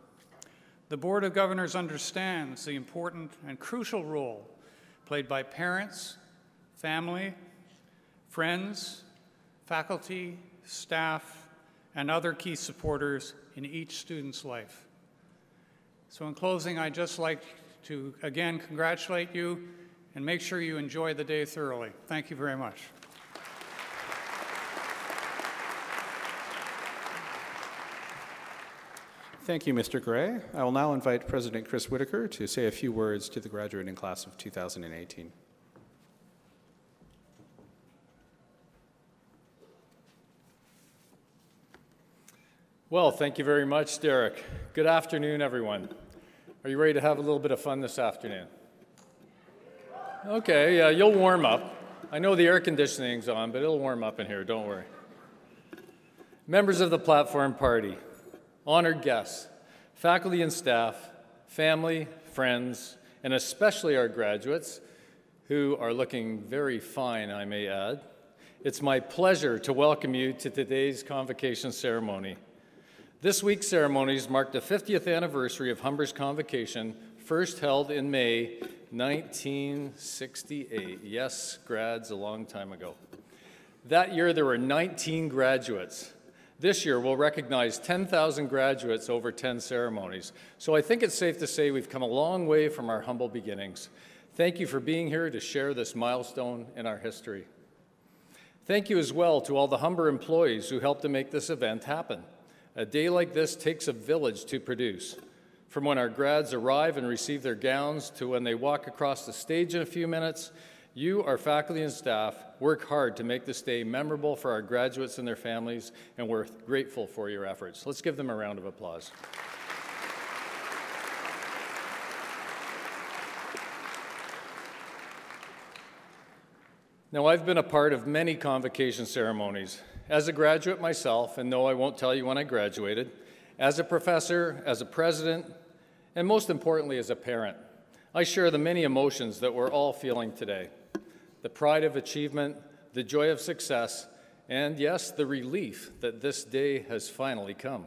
The Board of Governors understands the important and crucial role played by parents, family, friends, faculty, staff, and other key supporters in each student's life. So in closing, I'd just like to again congratulate you and make sure you enjoy the day thoroughly. Thank you very much. Thank you, Mr. Gray. I will now invite President Chris Whitaker to say a few words to the graduating class of 2018. Well, thank you very much, Derek. Good afternoon, everyone. Are you ready to have a little bit of fun this afternoon? Okay, yeah, you'll warm up. I know the air conditioning's on, but it'll warm up in here, don't worry. Members of the platform party, honored guests, faculty and staff, family, friends, and especially our graduates, who are looking very fine, I may add, It's my pleasure to welcome you to today's convocation ceremony. This week's ceremonies mark the 50th anniversary of Humber's convocation, first held in May 1968. Yes, grads, a long time ago. That year there were 19 graduates. This year we'll recognize 10,000 graduates over 10 ceremonies. So I think it's safe to say we've come a long way from our humble beginnings. Thank you for being here to share this milestone in our history. Thank you as well to all the Humber employees who helped to make this event happen. A day like this takes a village to produce. From when our grads arrive and receive their gowns to when they walk across the stage in a few minutes, you, our faculty and staff, work hard to make this day memorable for our graduates and their families, and we're grateful for your efforts. Let's give them a round of applause. Now, I've been a part of many convocation ceremonies. As a graduate myself, and no, I won't tell you when I graduated, as a professor, as a president, and most importantly, as a parent, I share the many emotions that we're all feeling today. The pride of achievement, the joy of success, and yes, the relief that this day has finally come.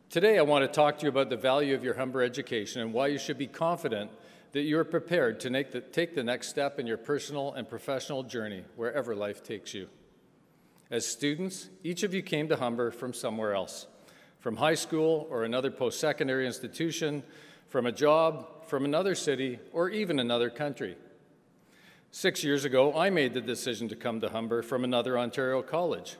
Today, I want to talk to you about the value of your Humber education and why you should be confident that you are prepared to take the next step in your personal and professional journey, wherever life takes you. As students, each of you came to Humber from somewhere else, from high school or another post-secondary institution, from a job, from another city, or even another country. 6 years ago, I made the decision to come to Humber from another Ontario college.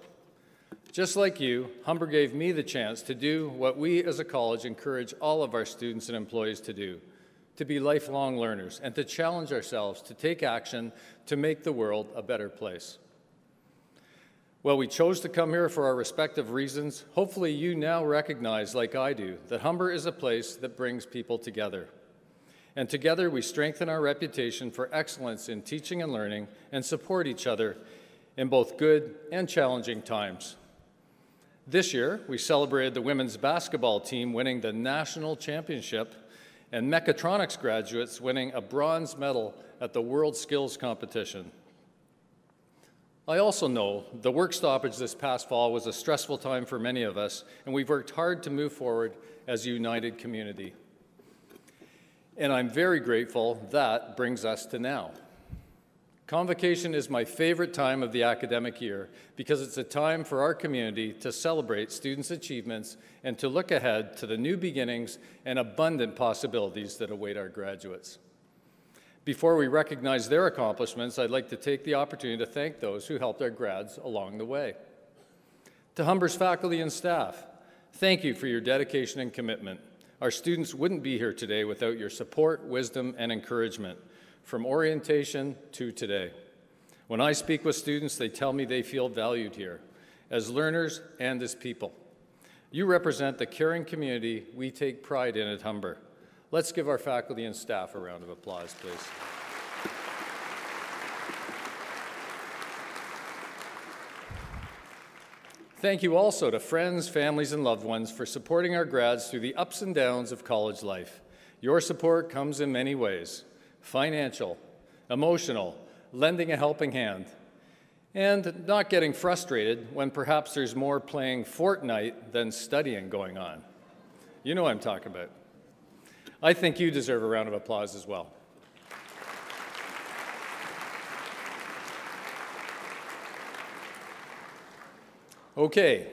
Just like you, Humber gave me the chance to do what we as a college encourage all of our students and employees to do, to be lifelong learners and to challenge ourselves to take action to make the world a better place. Well, we chose to come here for our respective reasons. Hopefully you now recognize, like I do, that Humber is a place that brings people together. And together we strengthen our reputation for excellence in teaching and learning and support each other in both good and challenging times. This year, we celebrated the women's basketball team winning the national championship and mechatronics graduates winning a bronze medal at the World Skills Competition. I also know the work stoppage this past fall was a stressful time for many of us, and we've worked hard to move forward as a united community. And I'm very grateful that brings us to now. Convocation is my favorite time of the academic year because it's a time for our community to celebrate students' achievements and to look ahead to the new beginnings and abundant possibilities that await our graduates. Before we recognize their accomplishments, I'd like to take the opportunity to thank those who helped our grads along the way. To Humber's faculty and staff, thank you for your dedication and commitment. Our students wouldn't be here today without your support, wisdom, and encouragement, from orientation to today. When I speak with students, they tell me they feel valued here, as learners and as people. You represent the caring community we take pride in at Humber. Let's give our faculty and staff a round of applause, please. Thank you also to friends, families, and loved ones for supporting our grads through the ups and downs of college life. Your support comes in many ways: financial, emotional, lending a helping hand, and not getting frustrated when perhaps there's more playing Fortnite than studying going on. You know what I'm talking about. I think you deserve a round of applause as well. Okay,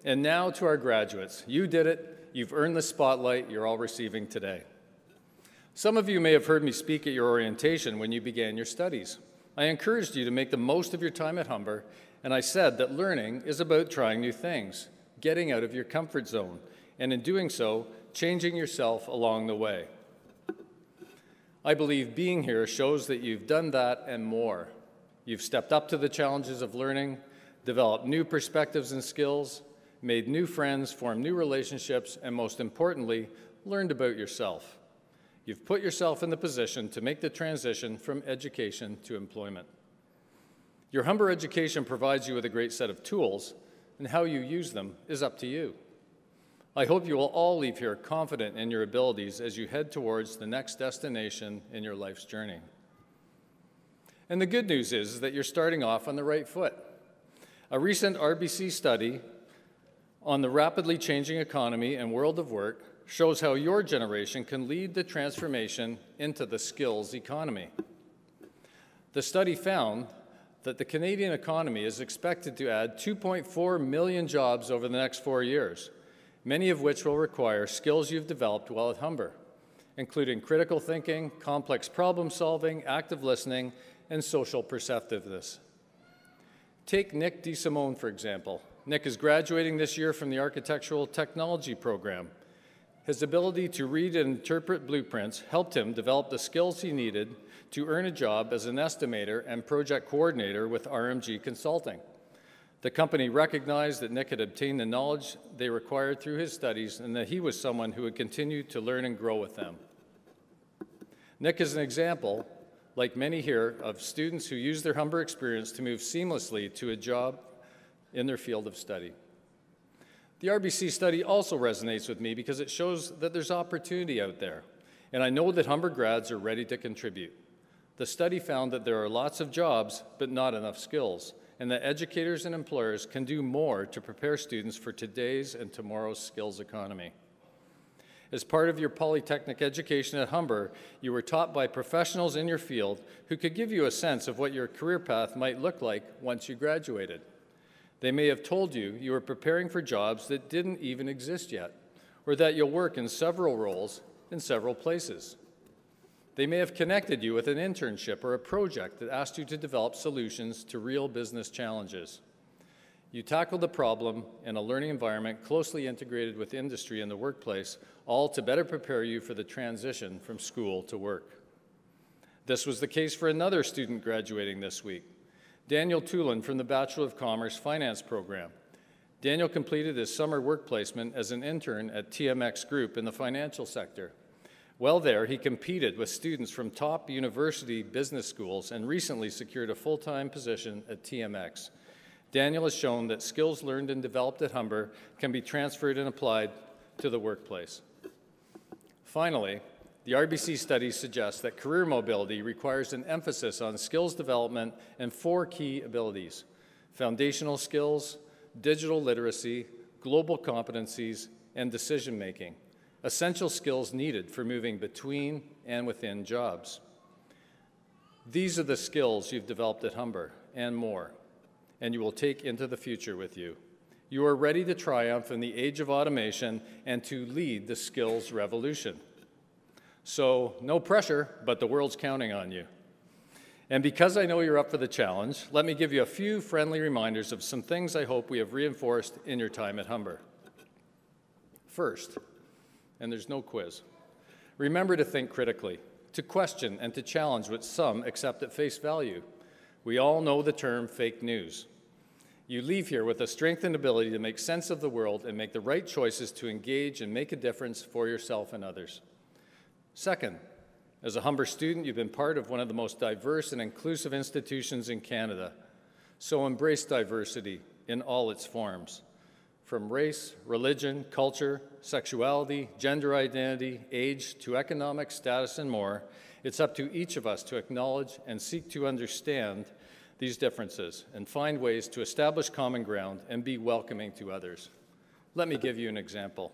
and now to our graduates. You did it. You've earned the spotlight you're all receiving today. Some of you may have heard me speak at your orientation when you began your studies. I encouraged you to make the most of your time at Humber, and I said that learning is about trying new things, getting out of your comfort zone, and in doing so, changing yourself along the way. I believe being here shows that you've done that and more. You've stepped up to the challenges of learning, developed new perspectives and skills, made new friends, formed new relationships, and most importantly, learned about yourself. You've put yourself in the position to make the transition from education to employment. Your Humber education provides you with a great set of tools, and how you use them is up to you. I hope you will all leave here confident in your abilities as you head towards the next destination in your life's journey. And the good news is that you're starting off on the right foot. A recent RBC study on the rapidly changing economy and world of work shows how your generation can lead the transformation into the skills economy. The study found that the Canadian economy is expected to add 2.4 million jobs over the next 4 years, many of which will require skills you've developed while at Humber, including critical thinking, complex problem solving, active listening, and social perceptiveness. Take Nick DeSimone, for example. Nick is graduating this year from the Architectural Technology program. His ability to read and interpret blueprints helped him develop the skills he needed to earn a job as an estimator and project coordinator with RMG Consulting. The company recognized that Nick had obtained the knowledge they required through his studies and that he was someone who would continue to learn and grow with them. Nick is an example, like many here, of students who use their Humber experience to move seamlessly to a job in their field of study. The RBC study also resonates with me because it shows that there's opportunity out there, and I know that Humber grads are ready to contribute. The study found that there are lots of jobs, but not enough skills, and that educators and employers can do more to prepare students for today's and tomorrow's skills economy. As part of your polytechnic education at Humber, you were taught by professionals in your field who could give you a sense of what your career path might look like once you graduated. They may have told you you were preparing for jobs that didn't even exist yet, or that you'll work in several roles in several places. They may have connected you with an internship or a project that asked you to develop solutions to real business challenges. You tackled the problem in a learning environment closely integrated with industry and the workplace, all to better prepare you for the transition from school to work. This was the case for another student graduating this week, Daniel Tulin from the Bachelor of Commerce Finance program. Daniel completed his summer work placement as an intern at TMX Group in the financial sector. While there, he competed with students from top university business schools and recently secured a full-time position at TMX. Daniel has shown that skills learned and developed at Humber can be transferred and applied to the workplace. Finally, the RBC study suggests that career mobility requires an emphasis on skills development and 4 key abilities: foundational skills, digital literacy, global competencies, and decision-making, essential skills needed for moving between and within jobs. These are the skills you've developed at Humber and more, and you will take into the future with you. You are ready to triumph in the age of automation and to lead the skills revolution. So, no pressure, but the world's counting on you. And because I know you're up for the challenge, let me give you a few friendly reminders of some things I hope we have reinforced in your time at Humber. First, and there's no quiz, remember to think critically, to question and to challenge what some accept at face value. We all know the term fake news. You leave here with a strengthened ability to make sense of the world and make the right choices to engage and make a difference for yourself and others. Second, as a Humber student, you've been part of one of the most diverse and inclusive institutions in Canada. So embrace diversity in all its forms. From race, religion, culture, sexuality, gender identity, age, to economic status and more, it's up to each of us to acknowledge and seek to understand these differences and find ways to establish common ground and be welcoming to others. Let me give you an example.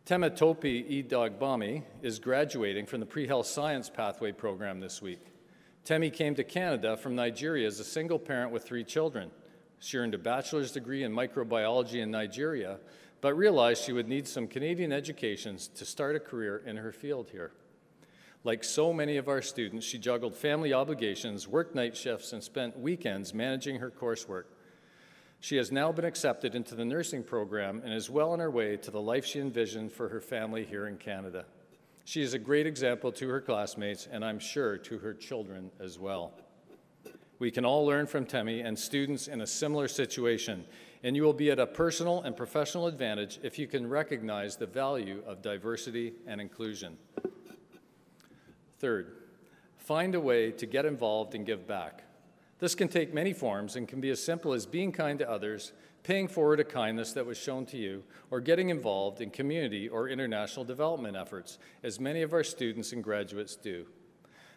Temitope Idagbami is graduating from the Pre-Health Science Pathway program this week. Temi came to Canada from Nigeria as a single parent with 3 children. She earned a bachelor's degree in microbiology in Nigeria, but realized she would need some Canadian education to start a career in her field here. Like so many of our students, she juggled family obligations, worked night shifts, and spent weekends managing her coursework. She has now been accepted into the nursing program and is well on her way to the life she envisioned for her family here in Canada. She is a great example to her classmates, and I'm sure to her children as well. We can all learn from Temi and students in a similar situation, and you will be at a personal and professional advantage if you can recognize the value of diversity and inclusion. Third, find a way to get involved and give back. This can take many forms and can be as simple as being kind to others, paying forward a kindness that was shown to you, or getting involved in community or international development efforts, as many of our students and graduates do.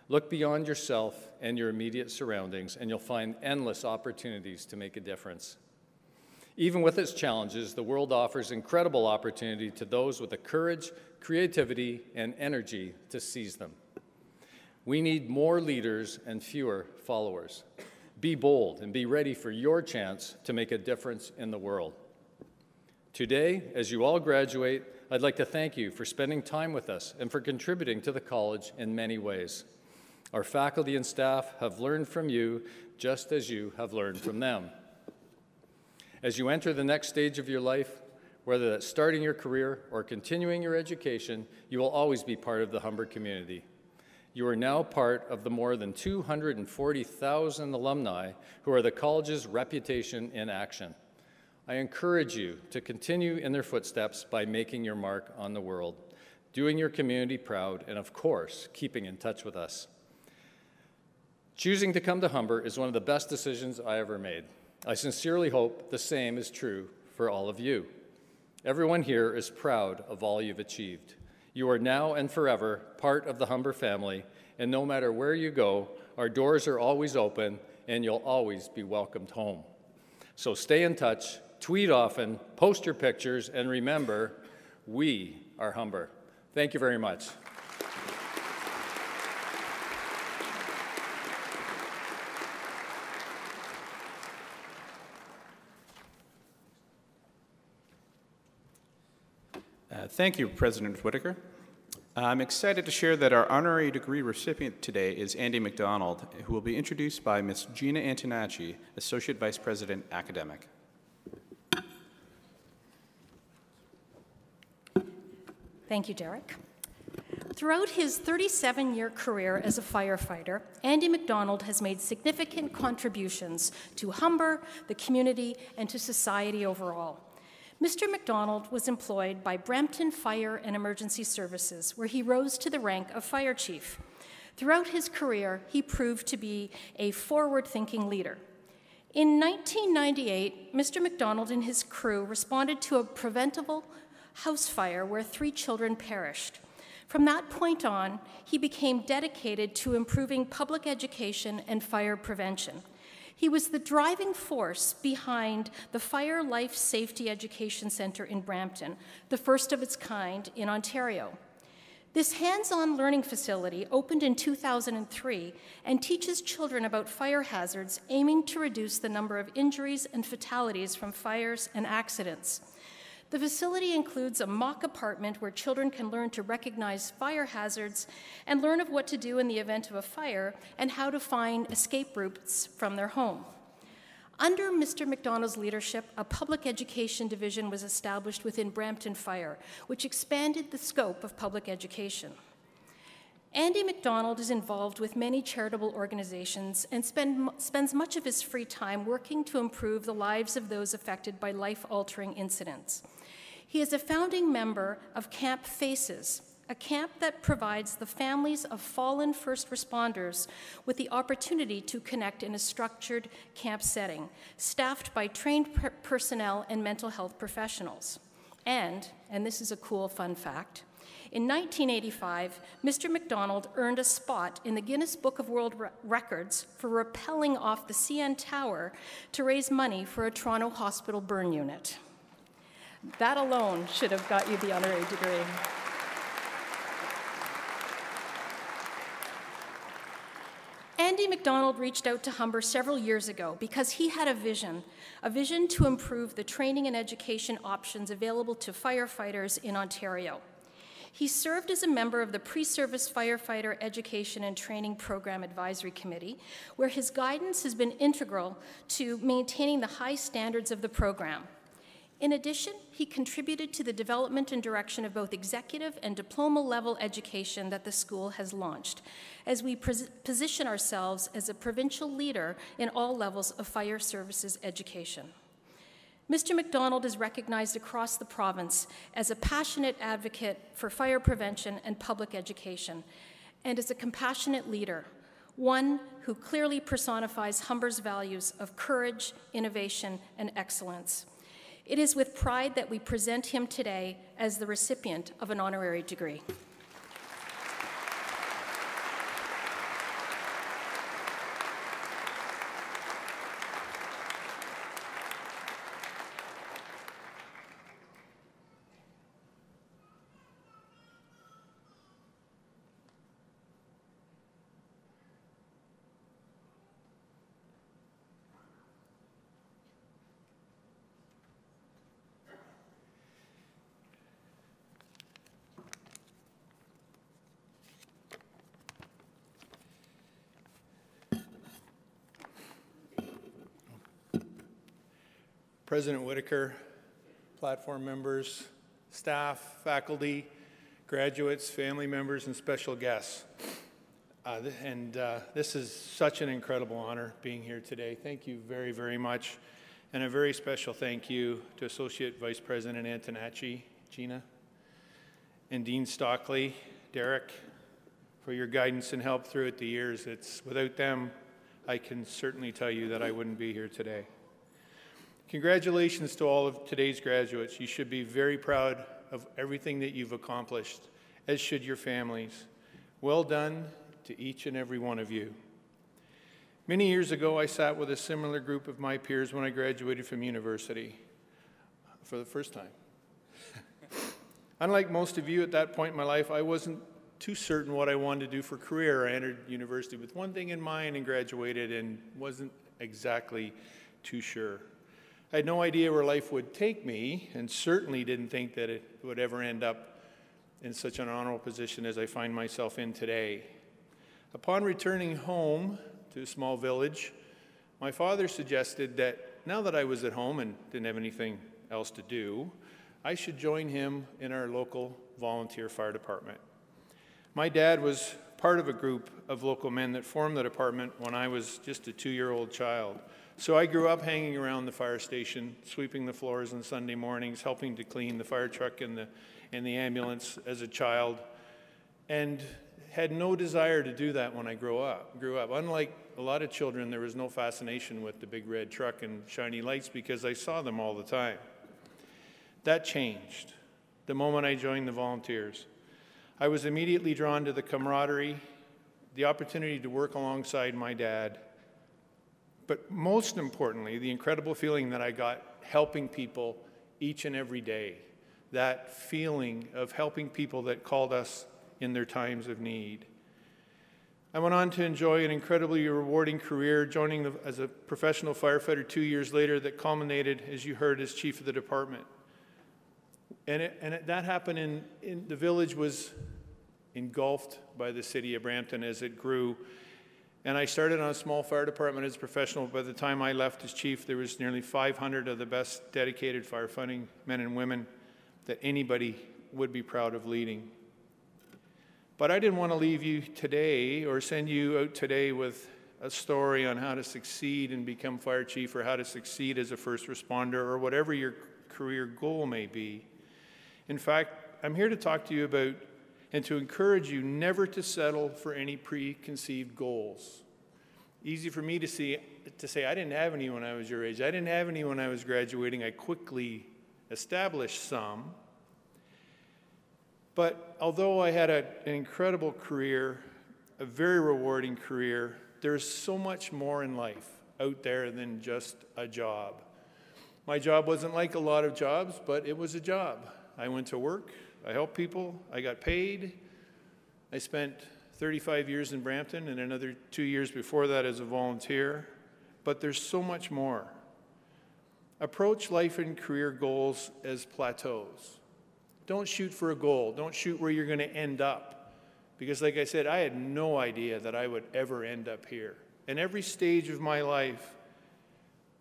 Look beyond yourself and your immediate surroundings, and you'll find endless opportunities to make a difference. Even with its challenges, the world offers incredible opportunity to those with the courage, creativity, and energy to seize them. We need more leaders and fewer followers. Be bold and be ready for your chance to make a difference in the world. Today, as you all graduate, I'd like to thank you for spending time with us and for contributing to the college in many ways. Our faculty and staff have learned from you just as you have learned from them. As you enter the next stage of your life, whether that's starting your career or continuing your education, you will always be part of the Humber community. You are now part of the more than 240,000 alumni who are the college's reputation in action. I encourage you to continue in their footsteps by making your mark on the world, doing your community proud, and of course, keeping in touch with us. Choosing to come to Humber is one of the best decisions I ever made. I sincerely hope the same is true for all of you. Everyone here is proud of all you've achieved. You are now and forever part of the Humber family, and no matter where you go, our doors are always open, and you'll always be welcomed home. So stay in touch, tweet often, post your pictures, and remember, we are Humber. Thank you very much. Thank you, President Whitaker. I'm excited to share that our honorary degree recipient today is Andy McDonald, who will be introduced by Ms. Gina Antonacci, Associate Vice President, Academic. Thank you, Derek. Throughout his 37-year career as a firefighter, Andy McDonald has made significant contributions to Humber, the community, and to society overall. Mr. McDonald was employed by Brampton Fire and Emergency Services, where he rose to the rank of fire chief. Throughout his career, he proved to be a forward-thinking leader. In 1998, Mr. McDonald and his crew responded to a preventable house fire where 3 children perished. From that point on, he became dedicated to improving public education and fire prevention. He was the driving force behind the Fire Life Safety Education Center in Brampton, the first of its kind in Ontario. This hands-on learning facility opened in 2003 and teaches children about fire hazards, aiming to reduce the number of injuries and fatalities from fires and accidents. The facility includes a mock apartment where children can learn to recognize fire hazards and learn of what to do in the event of a fire and how to find escape routes from their home. Under Mr. McDonald's leadership, a public education division was established within Brampton Fire, which expanded the scope of public education. Andy McDonald is involved with many charitable organizations and spends much of his free time working to improve the lives of those affected by life-altering incidents. He is a founding member of Camp Faces, a camp that provides the families of fallen first responders with the opportunity to connect in a structured camp setting, staffed by trained personnel and mental health professionals. And this is a cool fun fact, in 1985, Mr. McDonald earned a spot in the Guinness Book of World Records for rappelling off the CN Tower to raise money for a Toronto hospital burn unit. That alone should have got you the honorary degree. Andy McDonald reached out to Humber several years ago because he had a vision to improve the training and education options available to firefighters in Ontario. He served as a member of the Pre-Service Firefighter Education and Training Program Advisory Committee, where his guidance has been integral to maintaining the high standards of the program. In addition, he contributed to the development and direction of both executive and diploma-level education that the school has launched, as we position ourselves as a provincial leader in all levels of fire services education. Mr. McDonald is recognized across the province as a passionate advocate for fire prevention and public education, and as a compassionate leader, one who clearly personifies Humber's values of courage, innovation, and excellence. It is with pride that we present him today as the recipient of an honorary degree. President Whitaker, platform members, staff, faculty, graduates, family members, and special guests. This is such an incredible honor being here today. Thank you very, very much. And a very special thank you to Associate Vice President Antonacci, Gina, and Dean Stockley, Derek, for your guidance and help throughout the years. Without them, I can certainly tell you that I wouldn't be here today. Congratulations to all of today's graduates. You should be very proud of everything that you've accomplished, as should your families. Well done to each and every one of you. Many years ago, I sat with a similar group of my peers when I graduated from university for the first time. Unlike most of you at that point in my life, I wasn't too certain what I wanted to do for career. I entered university with one thing in mind and graduated and wasn't exactly too sure. I had no idea where life would take me and certainly didn't think that it would ever end up in such an honorable position as I find myself in today. Upon returning home to a small village, my father suggested that now that I was at home and didn't have anything else to do, I should join him in our local volunteer fire department. My dad was part of a group of local men that formed the department when I was just a 2-year-old child. So I grew up hanging around the fire station, sweeping the floors on Sunday mornings, helping to clean the fire truck and the ambulance as a child, and had no desire to do that when I grew up. Unlike a lot of children, there was no fascination with the big red truck and shiny lights because I saw them all the time. That changed the moment I joined the volunteers. I was immediately drawn to the camaraderie, the opportunity to work alongside my dad, but most importantly, the incredible feeling that I got helping people each and every day, that feeling of helping people that called us in their times of need. I went on to enjoy an incredibly rewarding career, joining as a professional firefighter 2 years later that culminated, as you heard, as chief of the department. That happened in the village was engulfed by the city of Brampton as it grew. And I started on a small fire department as a professional. By the time I left as chief, there was nearly 500 of the best dedicated firefighting men and women that anybody would be proud of leading. But I didn't want to leave you today or send you out today with a story on how to succeed and become fire chief or how to succeed as a first responder or whatever your career goal may be. In fact, I'm here to talk to you about and to encourage you never to settle for any preconceived goals. Easy for me to say, I didn't have any when I was your age. I didn't have any when I was graduating. I quickly established some. But although I had an incredible career, a very rewarding career, there's so much more in life out there than just a job. My job wasn't like a lot of jobs, but it was a job. I went to work, I helped people, I got paid. I spent 35 years in Brampton and another 2 years before that as a volunteer. But there's so much more. Approach life and career goals as plateaus. Don't shoot for a goal. Don't shoot where you're going to end up. Because like I said, I had no idea that I would ever end up here. In every stage of my life,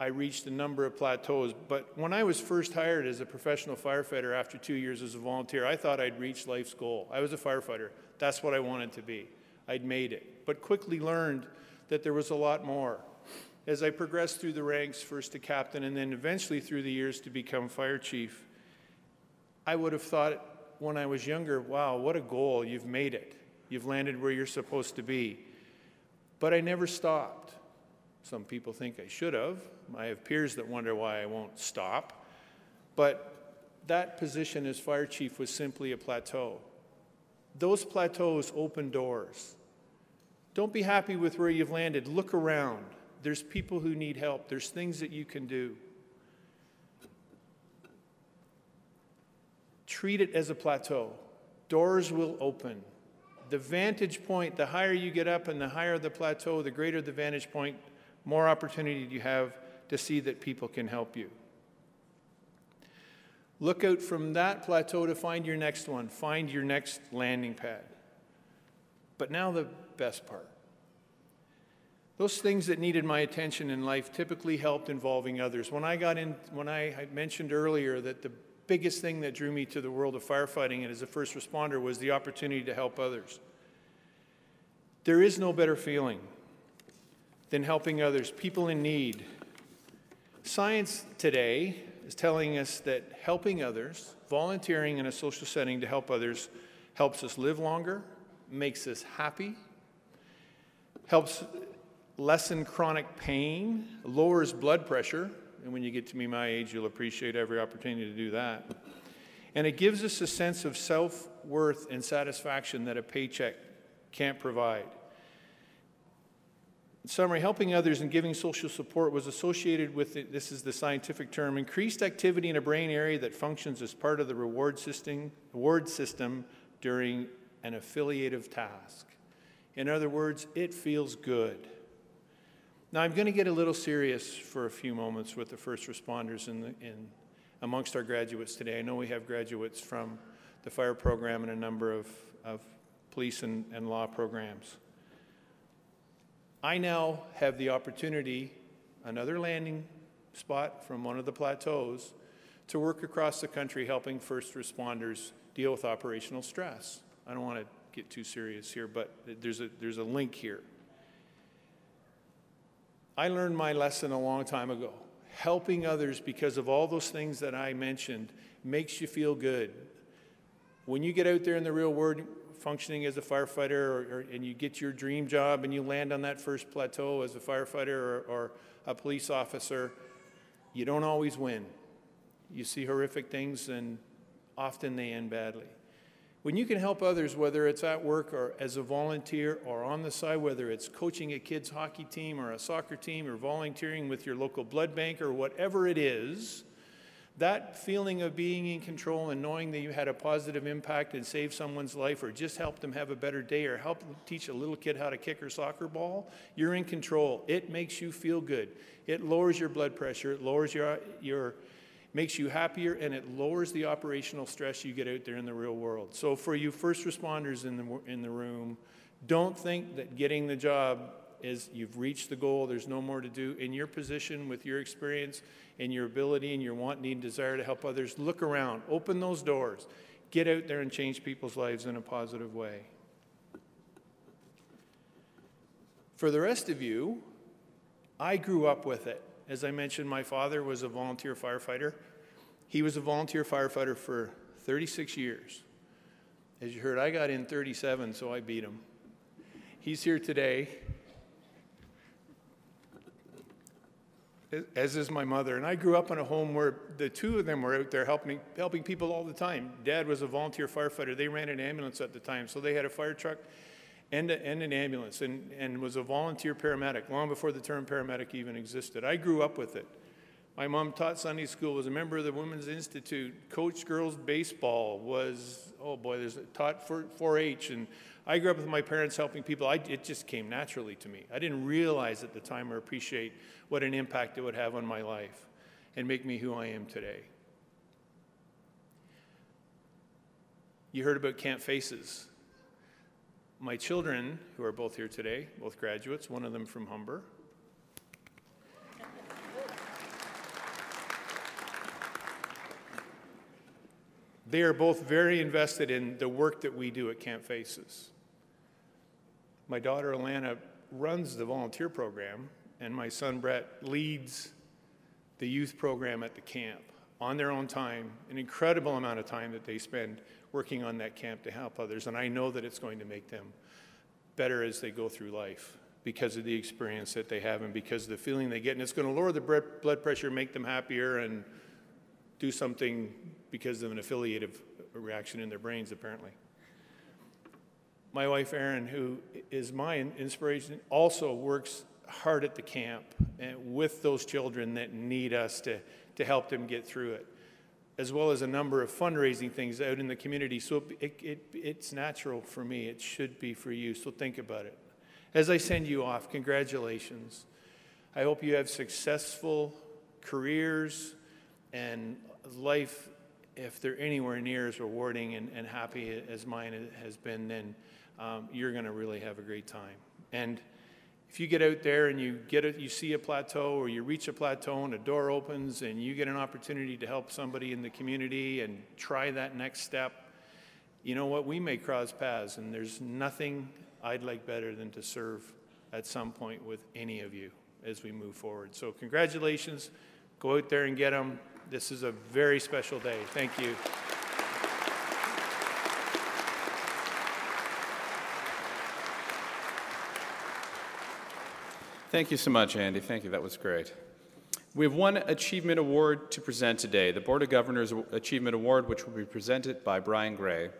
I reached a number of plateaus. But when I was first hired as a professional firefighter after 2 years as a volunteer, I thought I'd reached life's goal. I was a firefighter. That's what I wanted to be. I'd made it. But quickly learned that there was a lot more. As I progressed through the ranks, first to captain and then eventually through the years to become fire chief, I would have thought when I was younger, wow, what a goal, you've made it. You've landed where you're supposed to be. But I never stopped. Some people think I should have. I have peers that wonder why I won't stop. But that position as fire chief was simply a plateau. Those plateaus open doors. Don't be happy with where you've landed. Look around. There's people who need help. There's things that you can do. Treat it as a plateau. Doors will open. The vantage point, the higher you get up and the higher the plateau, the greater the vantage point, more opportunity you have to see that people can help you. Look out from that plateau to find your next one. Find your next landing pad. But now the best part. Those things that needed my attention in life typically helped involving others. When I mentioned earlier that the biggest thing that drew me to the world of firefighting and as a first responder was the opportunity to help others. There is no better feeling than helping others, people in need. Science today is telling us that helping others, volunteering in a social setting to help others, helps us live longer, makes us happy, helps lessen chronic pain, lowers blood pressure, and when you get to be my age, you'll appreciate every opportunity to do that. And it gives us a sense of self-worth and satisfaction that a paycheck can't provide. In summary, helping others and giving social support was associated with, this is the scientific term, increased activity in a brain area that functions as part of the reward system during an affiliative task. In other words, it feels good. Now, I'm going to get a little serious for a few moments with the first responders amongst our graduates today. I know we have graduates from the fire program and a number of police and law programs. I now have the opportunity, another landing spot from one of the plateaus, to work across the country helping first responders deal with operational stress. I don't want to get too serious here, but there's a link here. I learned my lesson a long time ago. Helping others because of all those things that I mentioned makes you feel good. When you get out there in the real world, functioning as a firefighter, and you get your dream job and you land on that first plateau as a firefighter or a police officer, you don't always win. You see horrific things, and often they end badly. When you can help others, whether it's at work or as a volunteer or on the side, whether it's coaching a kid's hockey team or a soccer team or volunteering with your local blood bank or whatever it is, that feeling of being in control and knowing that you had a positive impact and saved someone's life or just helped them have a better day or helped teach a little kid how to kick her soccer ball, you're in control. It makes you feel good. It lowers your blood pressure. It lowers makes you happier, and it lowers the operational stress you get out there in the real world. So for you first responders in the room, don't think that getting the job is you've reached the goal, there's no more to do. In your position, with your experience and your ability and your want, need, desire to help others, look around, open those doors, get out there and change people's lives in a positive way. For the rest of you, I grew up with it. As I mentioned, my father was a volunteer firefighter. He was a volunteer firefighter for 36 years. As you heard, I got in 37, so I beat him. He's here today, as is my mother. And I grew up in a home where the two of them were out there helping people all the time. Dad was a volunteer firefighter. They ran an ambulance at the time, so they had a fire truck and an ambulance, and was a volunteer paramedic long before the term paramedic even existed. I grew up with it. My mom taught Sunday school, was a member of the Women's Institute, coached girls baseball, taught 4-H, and I grew up with my parents helping people. It just came naturally to me. I didn't realize at the time or appreciate what an impact it would have on my life and make me who I am today. You heard about Camp Faces. My children, who are both here today, both graduates, one of them from Humber. They are both very invested in the work that we do at Camp Faces. My daughter, Alana, runs the volunteer program, and my son, Brett, leads the youth program at the camp on their own time, an incredible amount of time that they spend working on that camp to help others. And I know that it's going to make them better as they go through life because of the experience that they have and because of the feeling they get. And it's going to lower the blood pressure, make them happier, and do something because of an affiliative reaction in their brains, apparently. My wife, Erin, who is my inspiration, also works hard at the camp and with those children that need us to help them get through it, as well as a number of fundraising things out in the community. So it's natural for me. It should be for you. So think about it. As I send you off, congratulations. I hope you have successful careers and life. If they're anywhere near as rewarding and happy as mine has been, then you're going to really have a great time. And If you get out there and you see a plateau or you reach a plateau and a door opens and you get an opportunity to help somebody in the community and try that next step, you know what, we may cross paths, and there's nothing I'd like better than to serve at some point with any of you as we move forward. So congratulations, go out there and get them. This is a very special day. Thank you. Thank you so much, Andy. Thank you. That was great. We have one achievement award to present today, the Board of Governors Achievement Award, which will be presented by Brian Gray.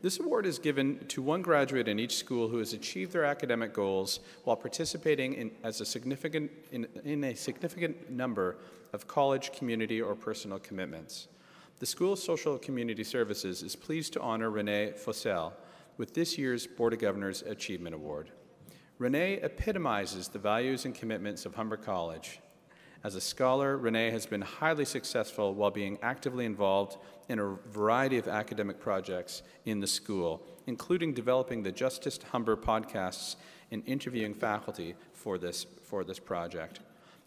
This award is given to one graduate in each school who has achieved their academic goals while participating in a significant number of college, community, or personal commitments. The School of Social and Community Services is pleased to honor Renee Fossell with this year's Board of Governors Achievement Award. Renee epitomizes the values and commitments of Humber College. As a scholar, Renee has been highly successful while being actively involved in a variety of academic projects in the school, including developing the Justice Humber podcasts and interviewing faculty for this project.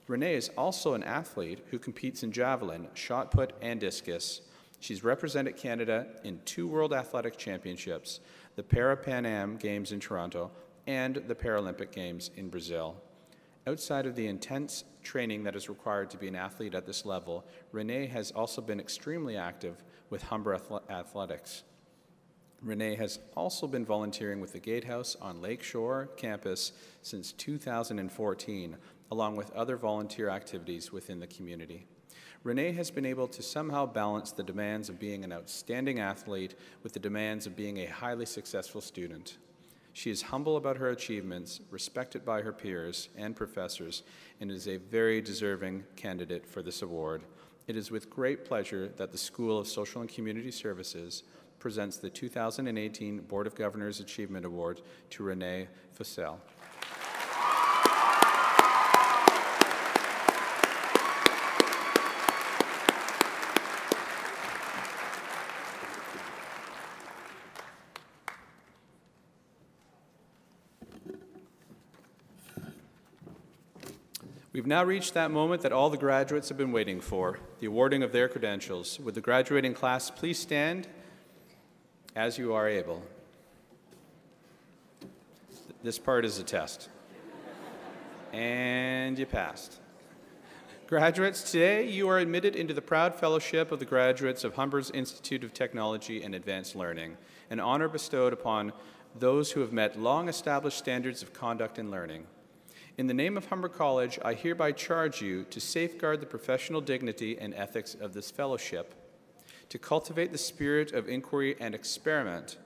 Renee is also an athlete who competes in javelin, shot put, and discus. She's represented Canada in 2 World Athletic Championships, the Para-Pan Am Games in Toronto, and the Paralympic Games in Brazil. Outside of the intense training that is required to be an athlete at this level, Renee has also been extremely active with Humber Athletics. Renee has also been volunteering with the Gatehouse on Lakeshore campus since 2014, along with other volunteer activities within the community. Renee has been able to somehow balance the demands of being an outstanding athlete with the demands of being a highly successful student. She is humble about her achievements, respected by her peers and professors, and is a very deserving candidate for this award. It is with great pleasure that the School of Social and Community Services presents the 2018 Board of Governors Achievement Award to Renee Fossell. We've now reached that moment that all the graduates have been waiting for, the awarding of their credentials. Would the graduating class please stand as you are able? This part is a test. And you passed. Graduates, today you are admitted into the proud fellowship of the graduates of Humber's Institute of Technology and Advanced Learning, an honor bestowed upon those who have met long-established standards of conduct and learning. In the name of Humber College, I hereby charge you to safeguard the professional dignity and ethics of this fellowship, to cultivate the spirit of inquiry and experiment,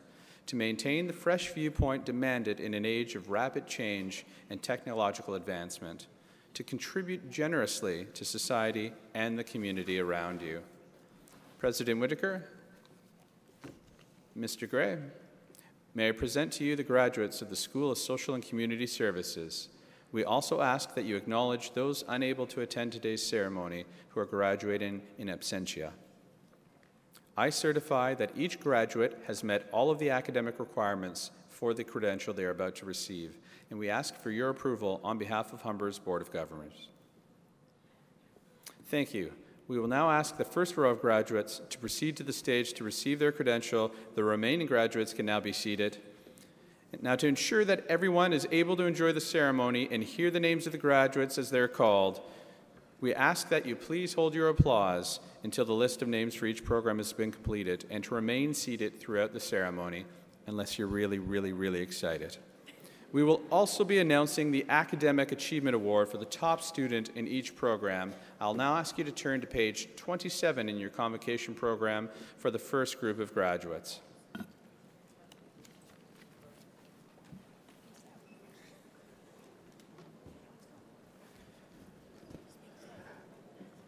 to maintain the fresh viewpoint demanded in an age of rapid change and technological advancement, to contribute generously to society and the community around you. President Whitaker, Mr. Gray, may I present to you the graduates of the School of Social and Community Services. We also ask that you acknowledge those unable to attend today's ceremony who are graduating in absentia. I certify that each graduate has met all of the academic requirements for the credential they are about to receive, and we ask for your approval on behalf of Humber's Board of Governors. Thank you. We will now ask the first row of graduates to proceed to the stage to receive their credential. The remaining graduates can now be seated. Now, to ensure that everyone is able to enjoy the ceremony and hear the names of the graduates as they're called, we ask that you please hold your applause until the list of names for each program has been completed, and to remain seated throughout the ceremony unless you're really, really, really excited. We will also be announcing the Academic Achievement Award for the top student in each program. I'll now ask you to turn to page 27 in your convocation program for the first group of graduates.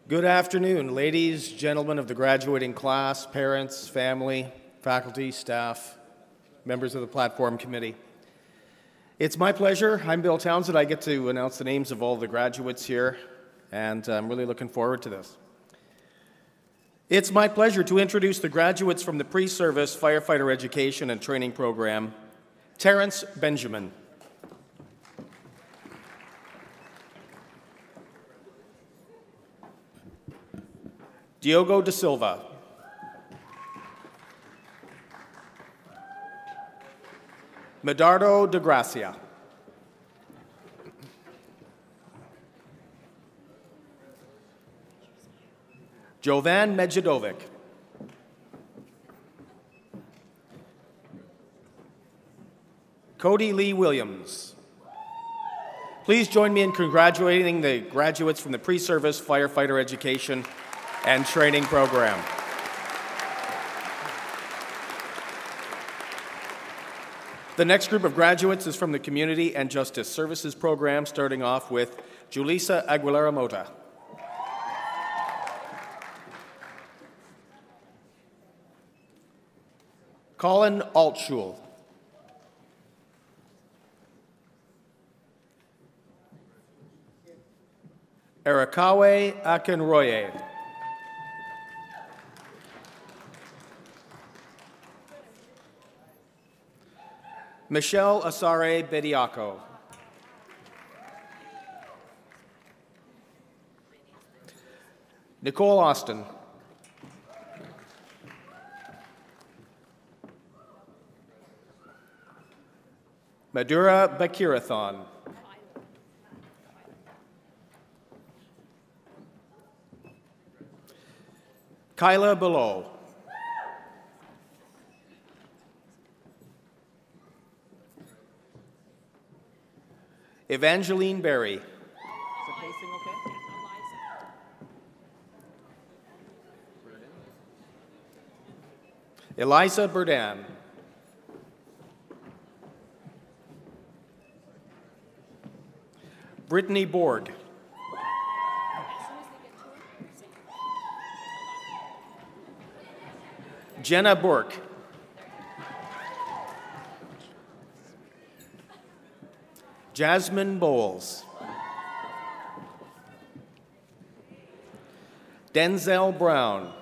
Good afternoon, ladies, gentlemen of the graduating class, parents, family, faculty, staff, members of the platform committee. It's my pleasure. I'm Bill Townsend. I get to announce the names of all the graduates here, and I'm really looking forward to this. It's my pleasure to introduce the graduates from the Pre-Service Firefighter Education and Training Program, Terrence Benjamin. Diogo da Silva. Medardo de Gracia. Jovan Medjedovic. Cody Lee Williams. Please join me in congratulating the graduates from the Pre-Service Firefighter Education and Training Program. The next group of graduates is from the Community and Justice Services Program, starting off with Julissa Aguilera Mota. Colin Altschul. Erikawe Akinroye. Michelle Asare Bediako. Nicole Austin. Madura Bakirathon. Kyla Below. Evangeline Berry. Eliza Burdan. Brittany Borg. Jenna Burke. Jasmine Bowles. Denzel Brown.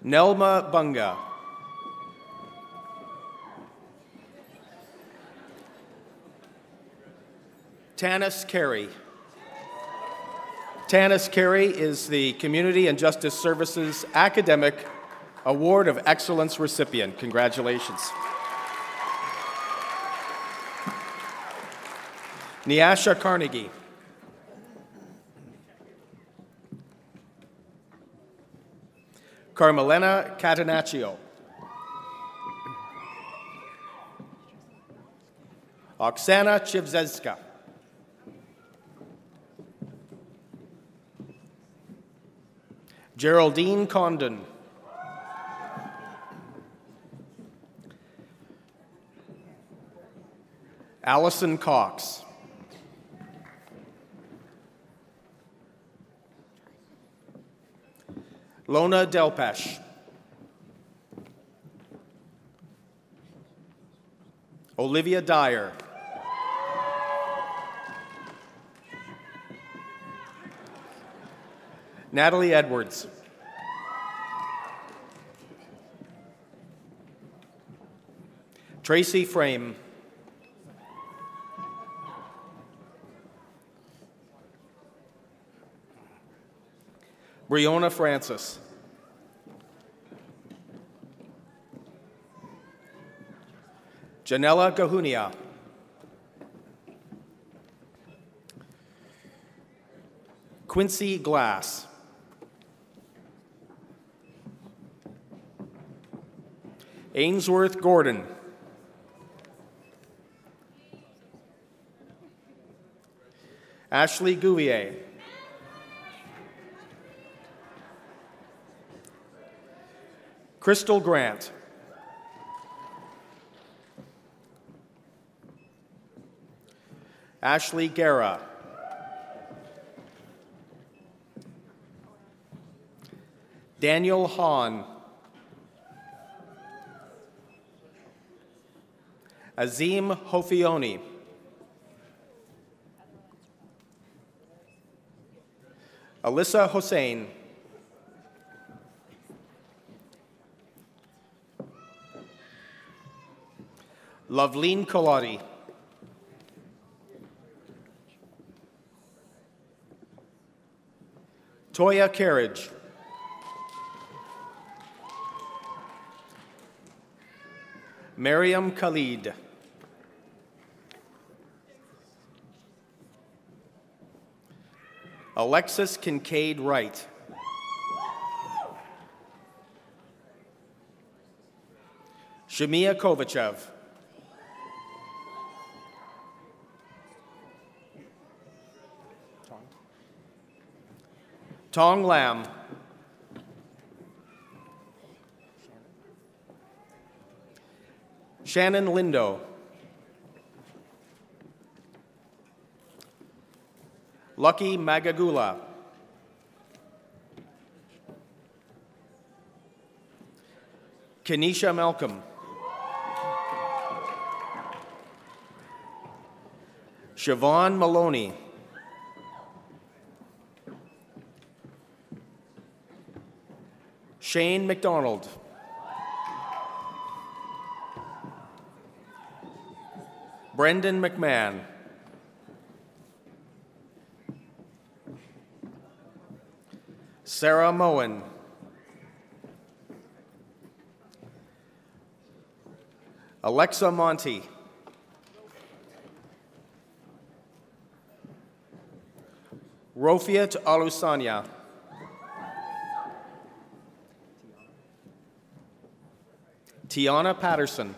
Nelma Bunga. Tanis Carey. Tanis Carey is the Community and Justice Services Academic Award of Excellence recipient. Congratulations. Nyasha Carnegie. Carmelena Catanaccio. Oksana Chivzeska. Geraldine Condon. Allison Cox. Lona Delpesh. Olivia Dyer. Natalie Edwards. Tracy Frame. Breonna Francis. Janella Gahunia. Quincy Glass. Ainsworth Gordon. Ashley Gouvier. Crystal Grant. Ashley Guerra. Daniel Hahn. Azim Hofioni. Alyssa Hossein. Loveleen Kolati. Toya Carriage. Mariam Khalid. Alexis Kincaid Wright. Shamia Kovachev. Tong Lam. Shannon Lindo. Lucky Magagula. Kenesha Malcolm. Siobhan Maloney. Shane McDonald. Brendan McMahon. Sarah Moen. Alexa Monty. Rofiat Alusanya. Tiana Patterson.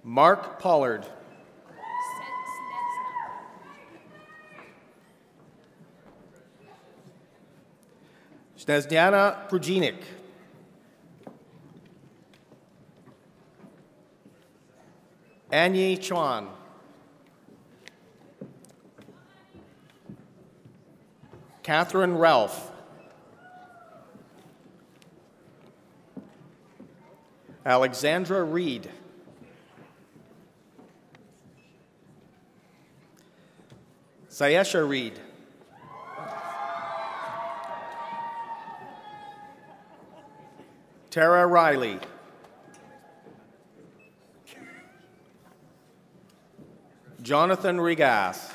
Mark Pollard. Snezdiana Prujinic. Anyi Chuan. Catherine Ralph. Alexandra Reed. Sayesha Reed. Tara Riley. Jonathan Regas.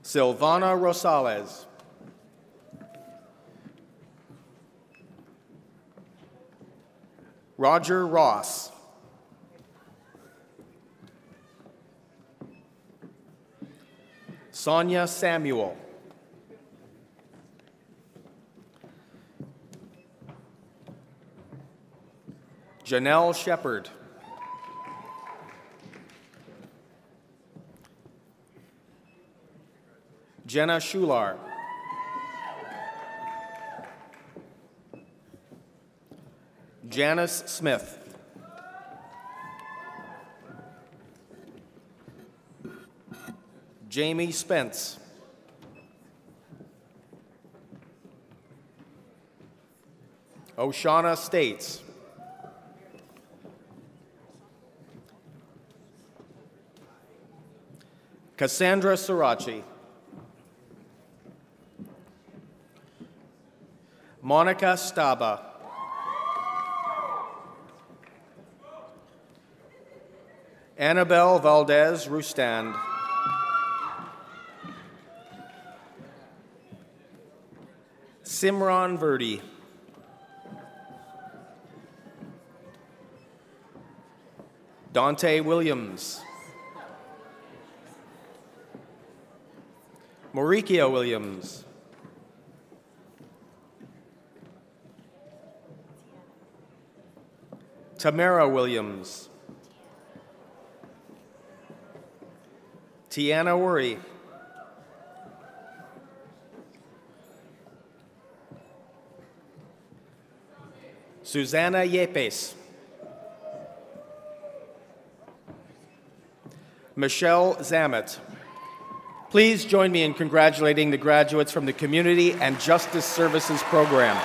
Silvana Rosales. Roger Ross. Sonia Samuel. Janelle Shepard. Jenna Shular. Janice Smith. Jamie Spence. Oshana States. Cassandra Sirachi. Monica Staba. Annabelle Valdez Rustand. Simran Verdi. Dante Williams. Maurikia Williams. Tamara Williams. Tiana Worry. Susanna Yepes. Michelle Zamet. Please join me in congratulating the graduates from the Community and Justice Services program.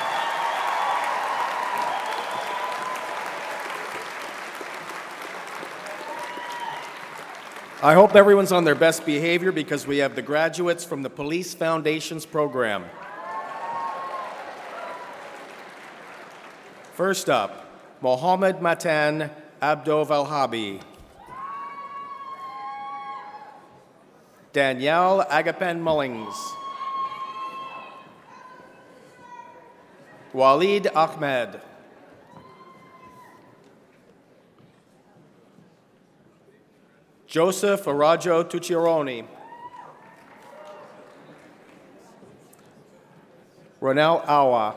I hope everyone's on their best behavior because we have the graduates from the Police Foundations program. First up, Mohammed Matan Abdo Valhabi. Danielle Agapen Mullings. Walid Ahmed. Joseph Arajo Tucciaroni. Ronel Awa.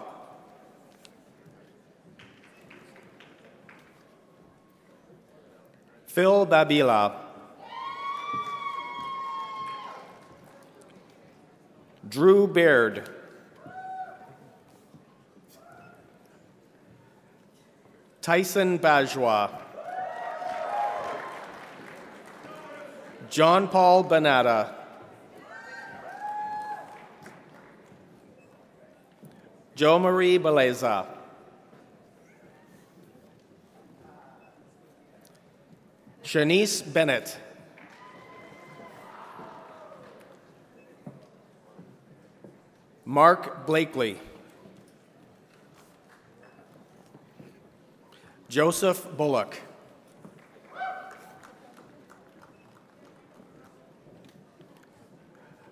Phil Babila. Drew Baird. Tyson Bajwa. John Paul Banata. Jo Marie Beleza. Shanice Bennett. Mark Blakely. Joseph Bullock.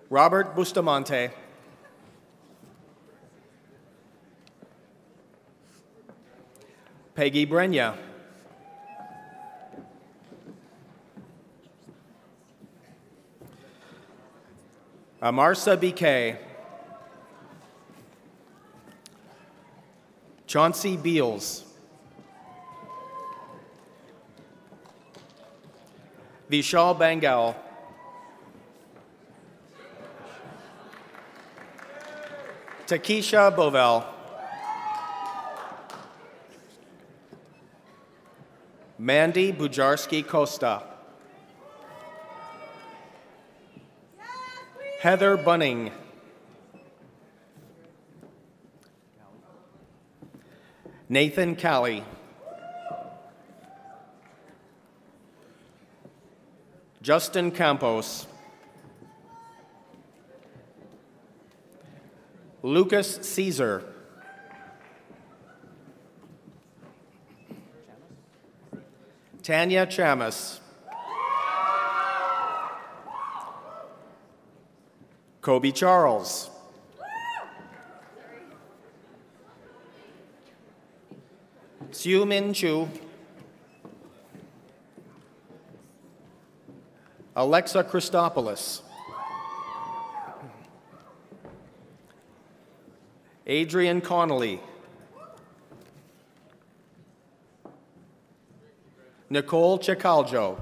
Robert Bustamante. Peggy Brenya. Amarsa BK. Chauncey Beals. Vishal Bangal. Takesha Bovell. Mandy Bujarski Costa. Heather Bunning. Nathan Callie. Justin Campos. Lucas Caesar. Tanya Chamas. Kobe Charles. Siu Min Chu. Alexa Christopoulos. Adrian Connolly. Nicole Chicaljo.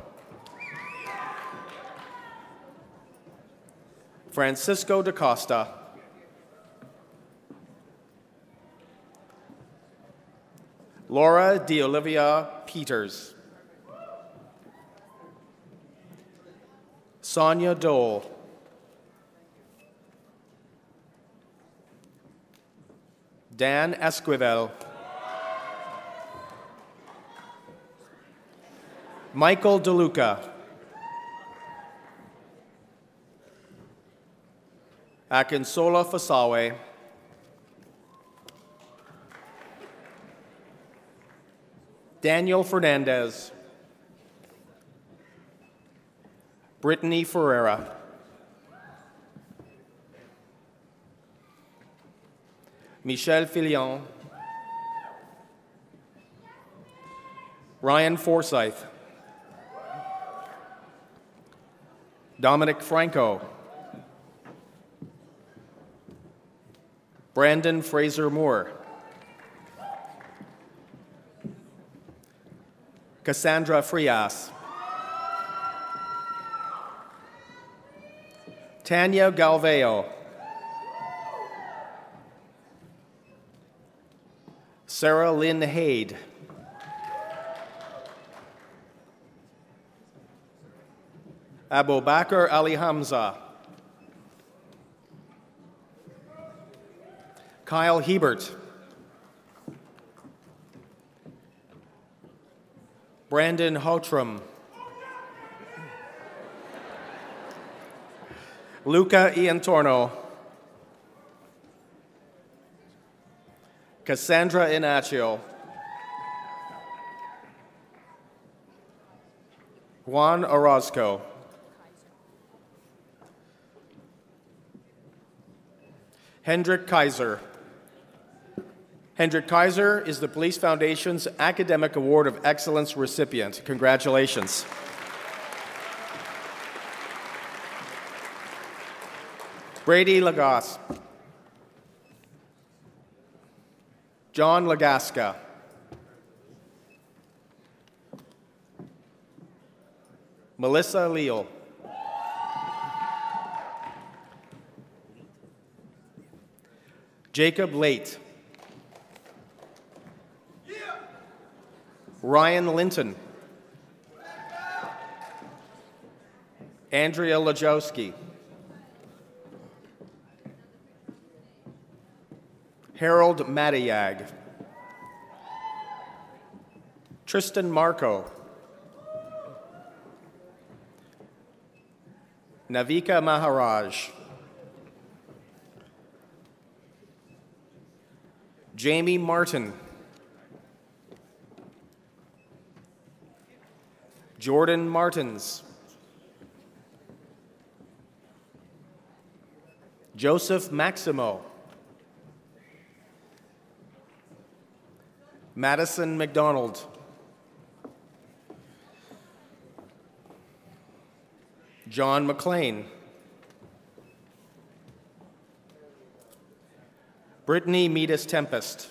Francisco da Costa. Laura De Olivia Peters. Sonia Dole. Dan Esquivel. Michael DeLuca. Akinsola Fasawe. Daniel Fernandez. Brittany Ferreira. Michelle Filion. Ryan Forsyth. Dominic Franco. Brandon Fraser Moore. Cassandra Frias. Tanya Galveo. Sarah Lynn Haid. Abubakar Ali Hamza. Kyle Hebert. Brandon Hotram. Luca Iantorno. Cassandra Inacio. Juan Orozco. Hendrik Kaiser. Hendrik Kaiser is the Police Foundation's Academic Award of Excellence recipient. Congratulations. Brady Lagasse. John Lagaska. Melissa Leal. Jacob Late. Ryan Linton. Andrea Lajowski. Harold Matiyag. Tristan Marco. Navika Maharaj. Jamie Martin. Jordan Martins. Joseph Maximo. Madison McDonald. John McLean. Brittany Meadis Tempest.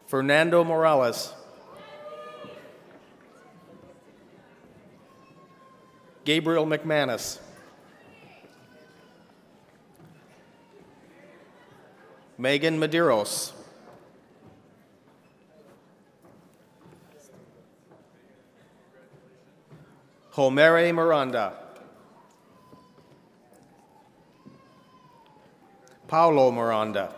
Fernando Morales. Gabriel McManus. Megan Medeiros. Homere Miranda. Paulo Miranda.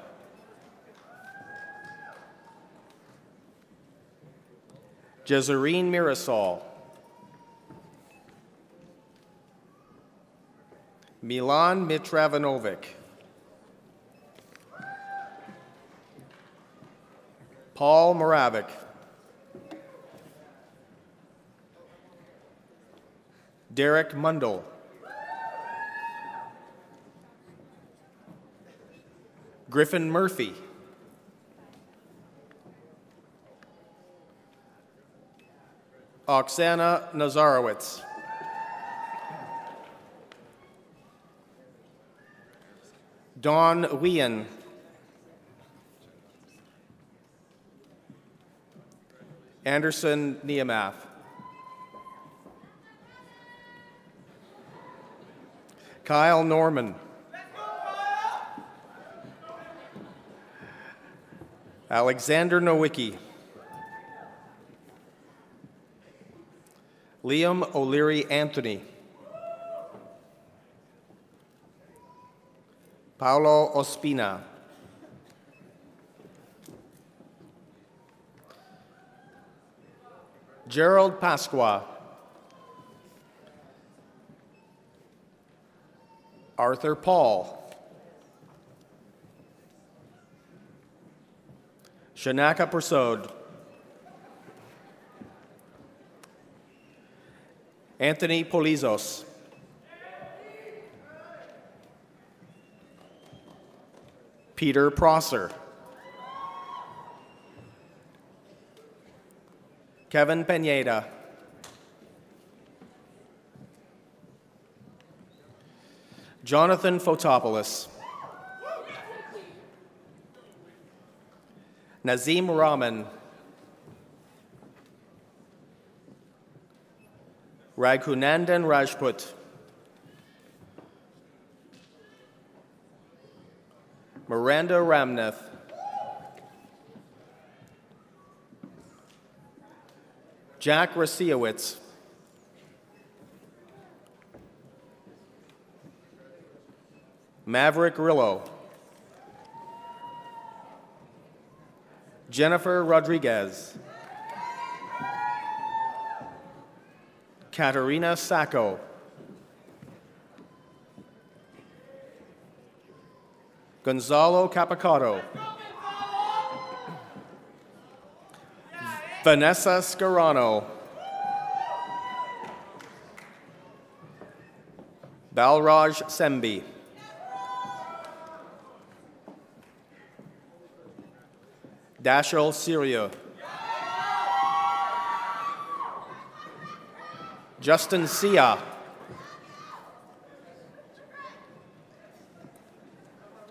Jezerine Mirasol. Milan Mitravanovic. Paul Moravik. Derek Mundell. Griffin Murphy. Oksana Nazarowitz. Dawn Wien. Anderson Niamath. Kyle Norman. Alexander Nowicki. Liam O'Leary Anthony. Paulo Ospina. Gerald Pasqua. Arthur Paul. Shanaka Prasad. Anthony Polizos. Peter Prosser. Kevin Pineda. Jonathan Fotopoulos. Nazim Rahman. Raghunandan Rajput. Miranda Ramnath. Jack Rasiewicz. Maverick Rillo. Jennifer Rodriguez. Katerina Sacco. Gonzalo Capicato. Vanessa Scarano. Balraj Sembi. Dashel Syria. Justin Sia.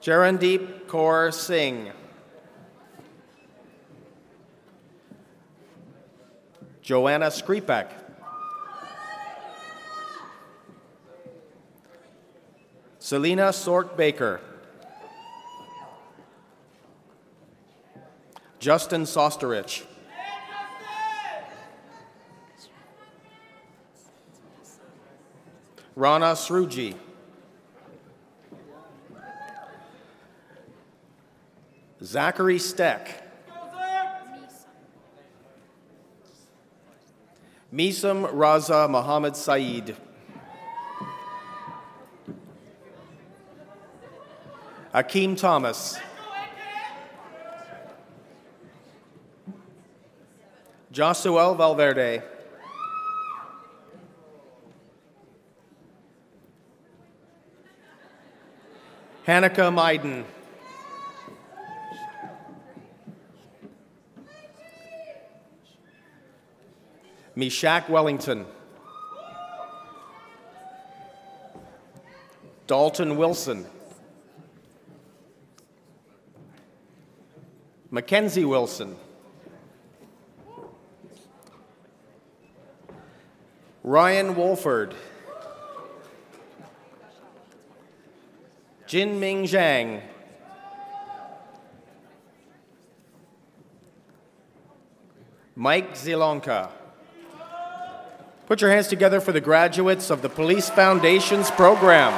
Charandeep Kaur Singh. Joanna Skripek. Selena Sork Baker. Justin Sosterich. Rana Sruji. Zachary Steck. Misam Raza Muhammad Saeed. Akeem Thomas. Josuel Valverde. Hanukkah Maiden. Mishak Wellington. Dalton Wilson. Mackenzie Wilson. Ryan Wolford. Jin Ming Zhang. Mike Zilonka. Put your hands together for the graduates of the Police Foundations program.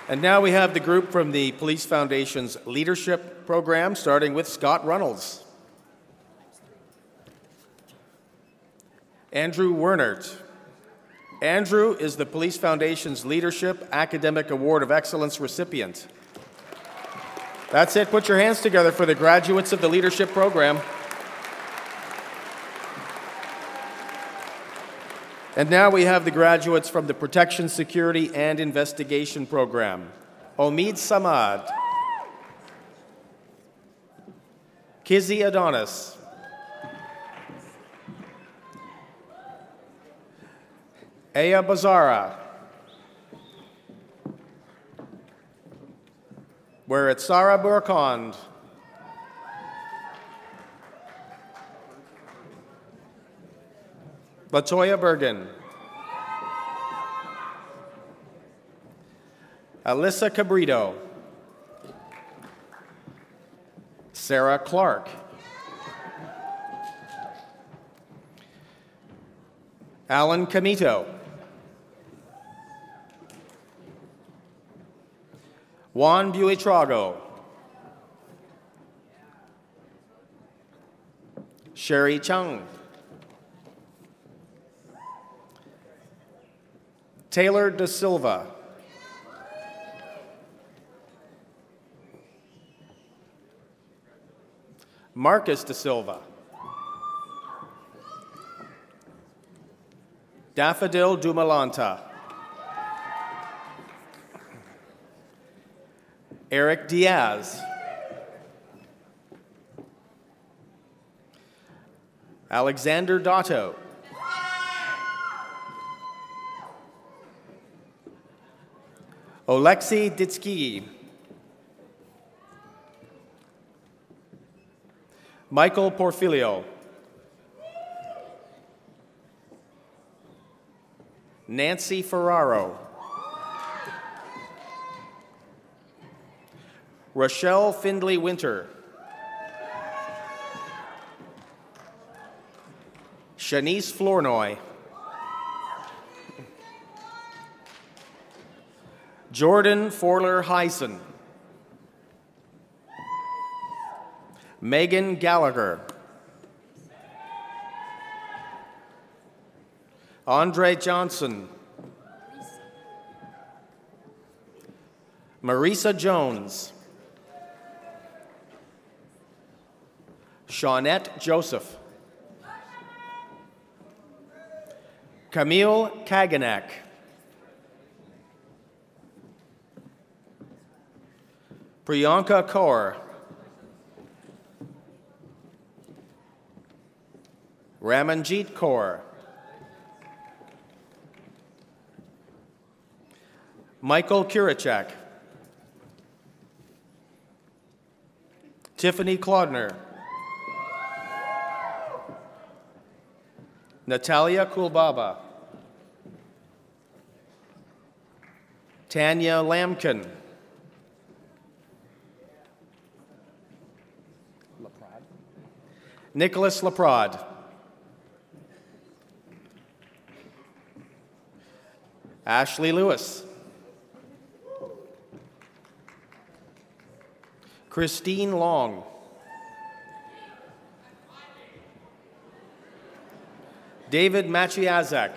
And now we have the group from the Police Foundation's leadership program, starting with Scott Runnels. Andrew Wernert. Andrew is the Police Foundation's Leadership Academic Award of Excellence recipient. That's it. Put your hands together for the graduates of the leadership program. And now we have the graduates from the Protection, Security, and Investigation program. Omid Samad. Kizzy Adonis. Aya Bazara. We're at Sarah Burkond. Latoya Bergen. Alyssa Cabrito. Sarah Clark. Alan Camito. Juan Buitrago. Sherry Chung. Taylor Da Silva. Marcus Da Silva. Daffodil Dumalanta. Eric Diaz. Alexander Dotto. Oleksiy Ditsky. Michael Porfilio. Nancy Ferraro. Rochelle Findley Winter. Shanice Flournoy. Jordan Forler Heisen. Megan Gallagher. Andre Johnson. Marisa Jones. Shawnette Joseph. Camille Kaganek. Priyanka Kaur. Ramanjit Kaur. Michael Kurachek. Tiffany Claudner. Natalia Kulbaba. Tanya Lamkin. Nicholas Laprade. Ashley Lewis. Christine Long. David Machiazak.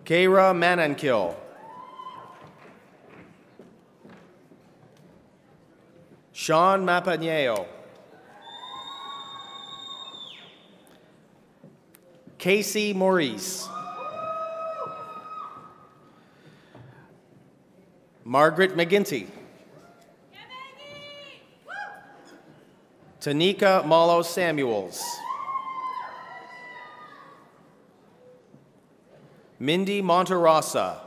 Keira Manankil. Sean Mapaneo. Casey Maurice. Margaret McGinty. Tanika Malo Samuels. Mindy Monterrosa.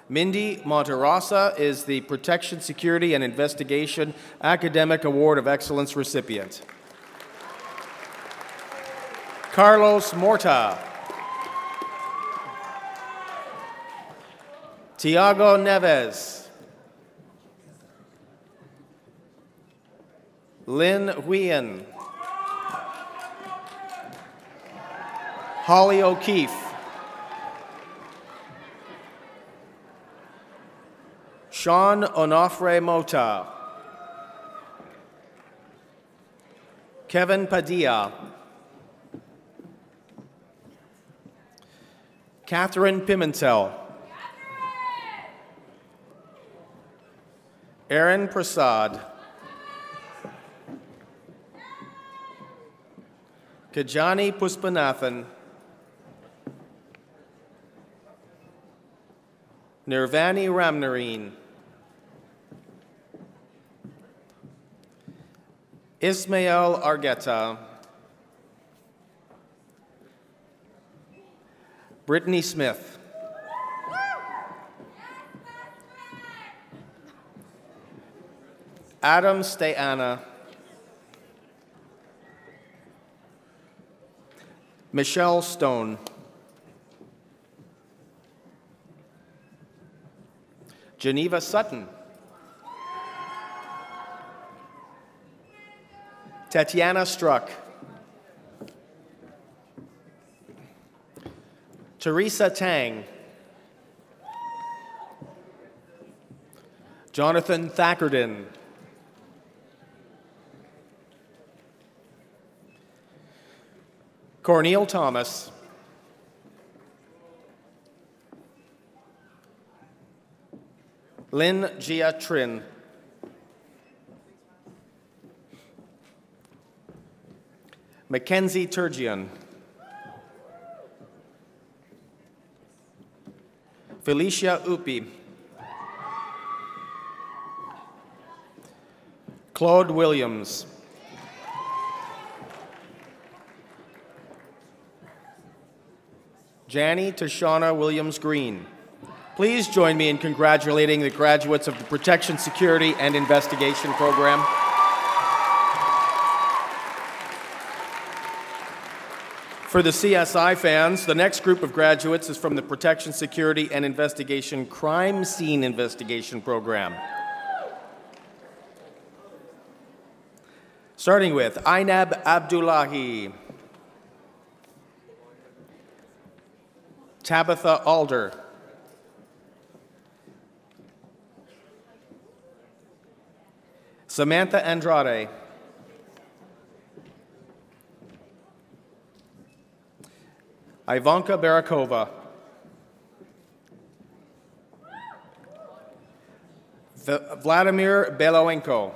Mindy Monterrosa is the Protection, Security, and Investigation Academic Award of Excellence recipient. Carlos Morta. Tiago Neves. Lynn Huyen. Holly O'Keefe. Sean Onofre Mota. Kevin Padilla. Catherine Pimentel. Aaron Prasad. Kajani Puspanathan. Nirvani Ramnarine. Ismael Argueta. Brittany Smith. Adam Stayana. Michelle Stone. Geneva Sutton. Tatiana Struck. Teresa Tang. Jonathan Thackerden. Cornel Thomas. Lynn Gia Trin. Mackenzie Turgeon. Felicia Upi. Claude Williams. Janie Tashana Williams Green. Please join me in congratulating the graduates of the Protection, Security, and Investigation Program. For the CSI fans, the next group of graduates is from the Protection, Security, and Investigation Crime Scene Investigation Program. Starting with Ainab Abdullahi, Tabitha Alder, Samantha Andrade, Ivanka Barakova, Vladimir Belowenko.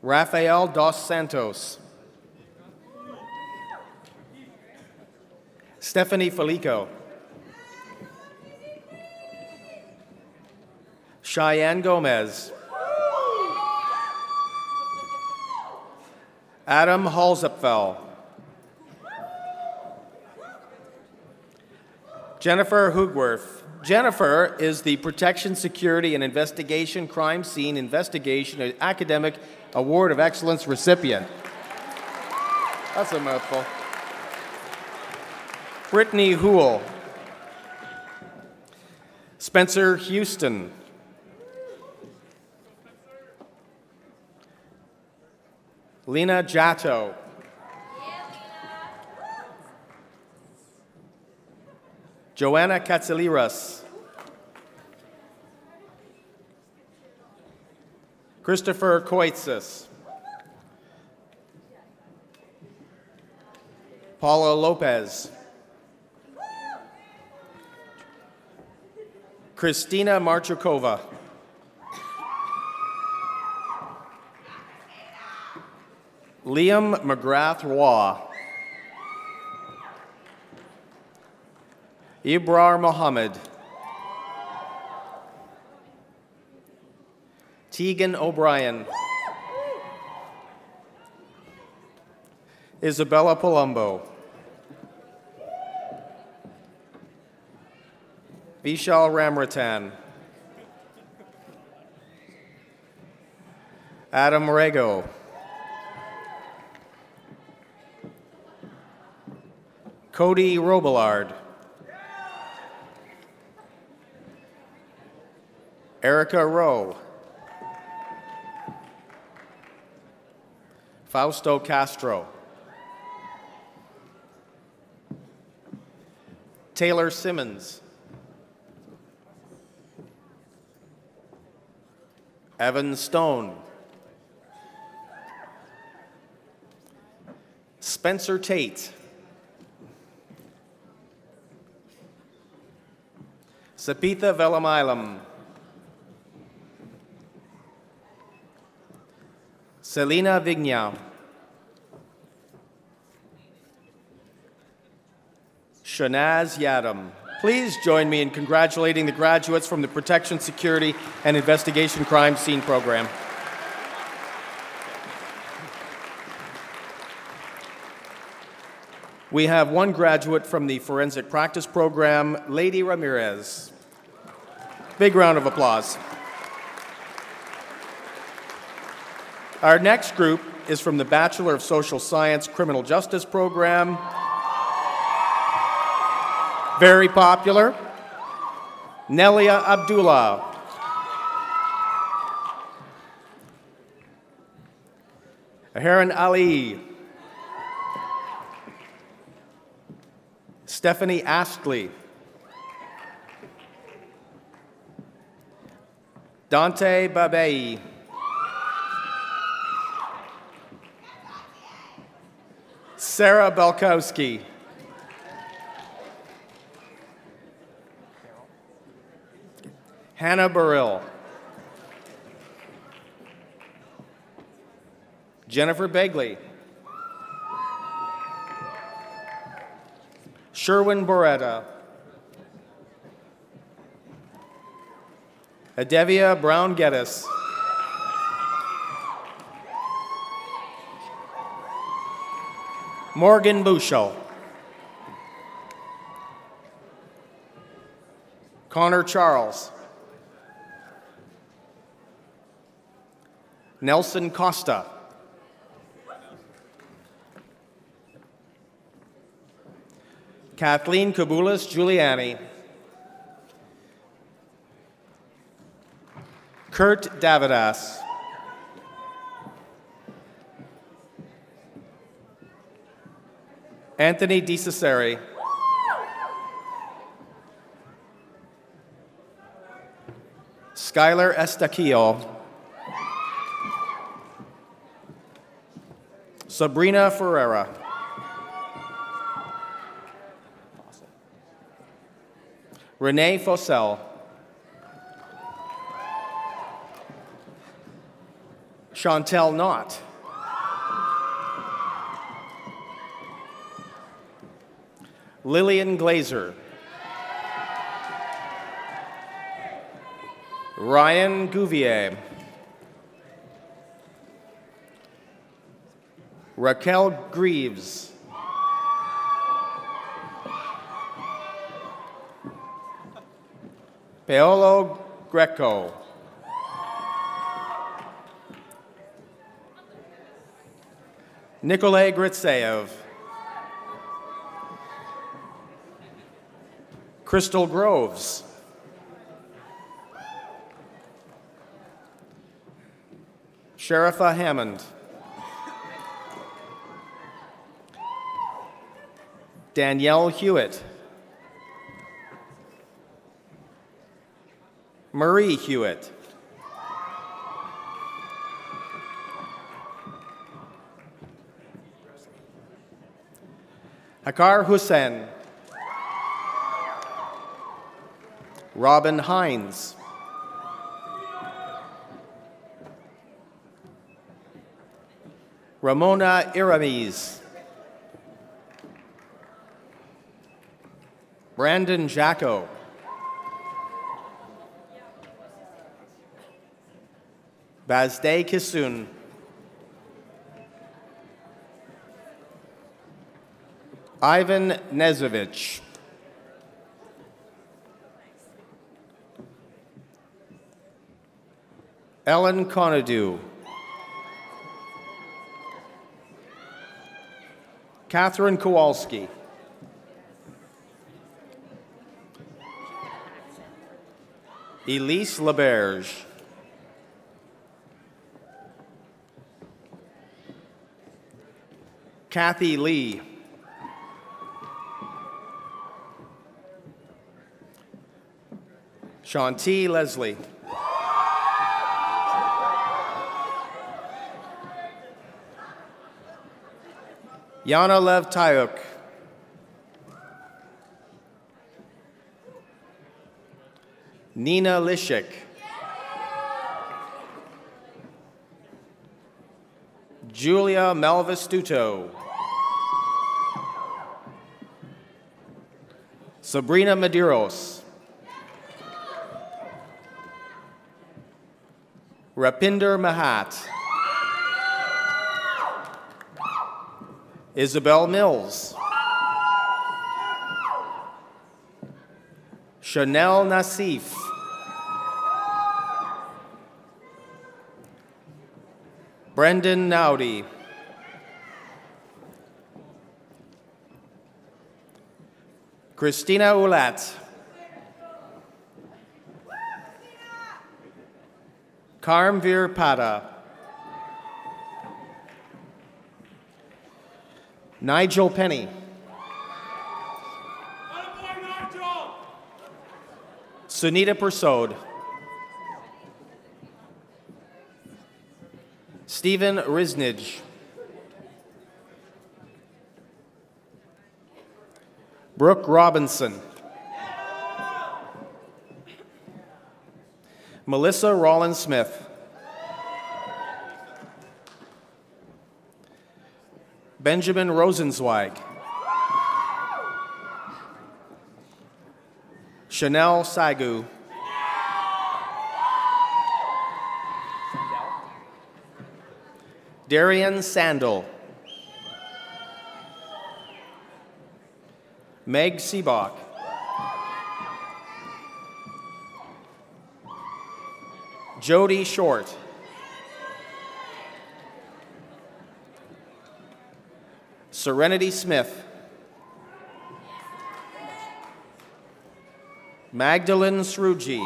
Rafael dos Santos. Stephanie Felico. Cheyenne Gomez. Adam Halzapfel. Jennifer Hugworth. Jennifer is the Protection, Security, and Investigation Crime Scene Investigation and Academic Award of Excellence recipient. That's a mouthful. Brittany Houle. Spencer Houston. Lena Jatto. Joanna Katsiliras. Christopher Koitsis. Paula Lopez. Christina Marchukova. Liam McGrath-Roy. Ibrar Mohammed. Tegan O'Brien. Isabella Palumbo. Vishal Ramratan. Adam Rego. Cody Robillard. Erica Rowe. Fausto Castro. Taylor Simmons. Evan Stone. Spencer Tate. Sapitha Velamailam. Selena Vigna. Shanaz Yadam. Please join me in congratulating the graduates from the Protection, Security, and Investigation Crime Scene program. We have one graduate from the Forensic Practice program, Lady Ramirez. Big round of applause. Our next group is from the Bachelor of Social Science Criminal Justice program. Very popular. Nelia Abdullah. Aharon Ali. Stephanie Astley. Dante Babei. Sarah Belkowski. Hannah Burrill. Jennifer Begley. Sherwin Boretta. Adevia Brown-Geddes. Morgan Bushel. Connor Charles. Nelson Costa. Kathleen Kabulis Giuliani. Kurt Davidas. Anthony DiCesare. Skylar Estaquillo. Sabrina Ferreira. Renee Fossell. Chantel Knott. Lillian Glazer. Ryan Gouvier. Raquel Greaves. Paolo Greco. Nikolay Gritseyev. Crystal Groves. Sherifa Hammond. Danielle Hewitt. Marie Hewitt. Hakar Hussein. Robin Hines. Ramona Iramis. Brandon Jacko. Bazde Kisun. Ivan Nezovich. Ellen Conadu. Catherine Kowalski. Elise Laberge. Kathy Lee. Shanti Leslie. Yana Lev Tayuk. Nina Lishik. Julia Malvistuto. Sabrina Medeiros. Rapinder Mahat. Isabel Mills. Chanel Nassif. Brendan Nowdy. Christina Ulat. Karmveer Pata. Nigel Penny. Sunita Persaud. Stephen Risnage. Brooke Robinson. Melissa Rollins Smith. Benjamin Rosenzweig. Chanel Sagu. Darian Sandel. Meg Seabach. Jody Short. Serenity Smith. Magdalene Sruji.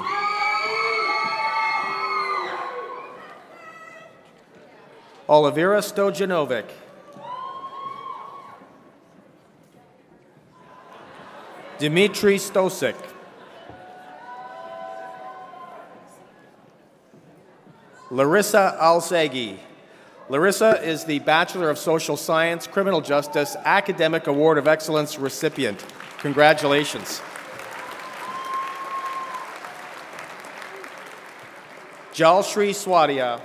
Olivera Stojanovic. Dmitry Stosik. Larissa Alsegi. Larissa is the Bachelor of Social Science, Criminal Justice, Academic Award of Excellence recipient. Congratulations. Jalshri Swadia.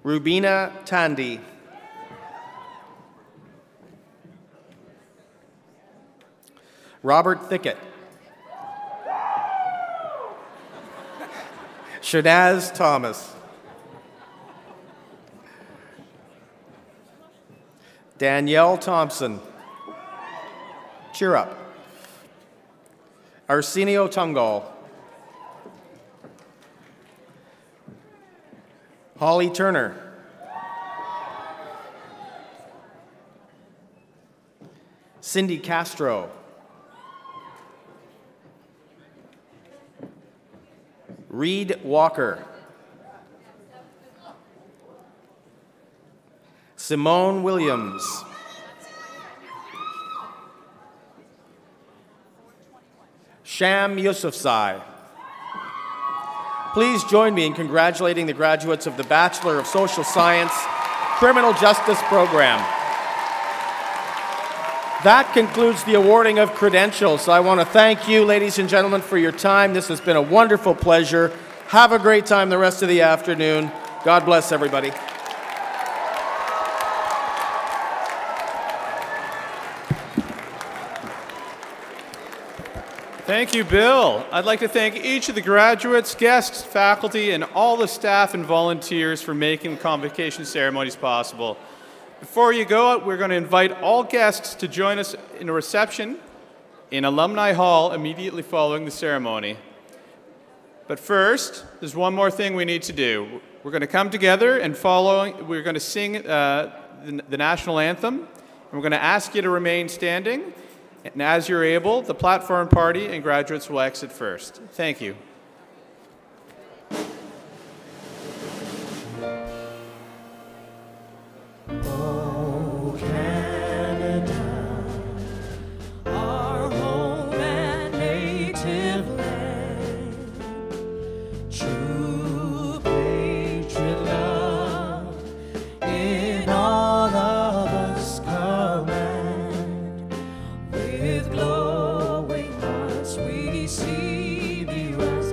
Rubina Tandy. Robert Thickett. Shanaz Thomas. Danielle Thompson. Cheer up. Arsenio Tungal. Holly Turner. Cindy Castro. Reed Walker. Simone Williams. Sham Yousafzai. Please join me in congratulating the graduates of the Bachelor of Social Science Criminal Justice Program. That concludes the awarding of credentials. I want to thank you, ladies and gentlemen, for your time. This has been a wonderful pleasure. Have a great time the rest of the afternoon. God bless everybody. Thank you, Bill. I'd like to thank each of the graduates, guests, faculty, and all the staff and volunteers for making the convocation ceremonies possible. Before you go, we're going to invite all guests to join us in a reception in Alumni Hall immediately following the ceremony. But first, there's one more thing we need to do. We're going to come together and we're going to sing the national anthem, and we're going to ask you to remain standing. And as you're able, the platform party and graduates will exit first. Thank you. Oh, Canada, our home and native land, true patriot love in all of us command. With glowing hearts we see thee rise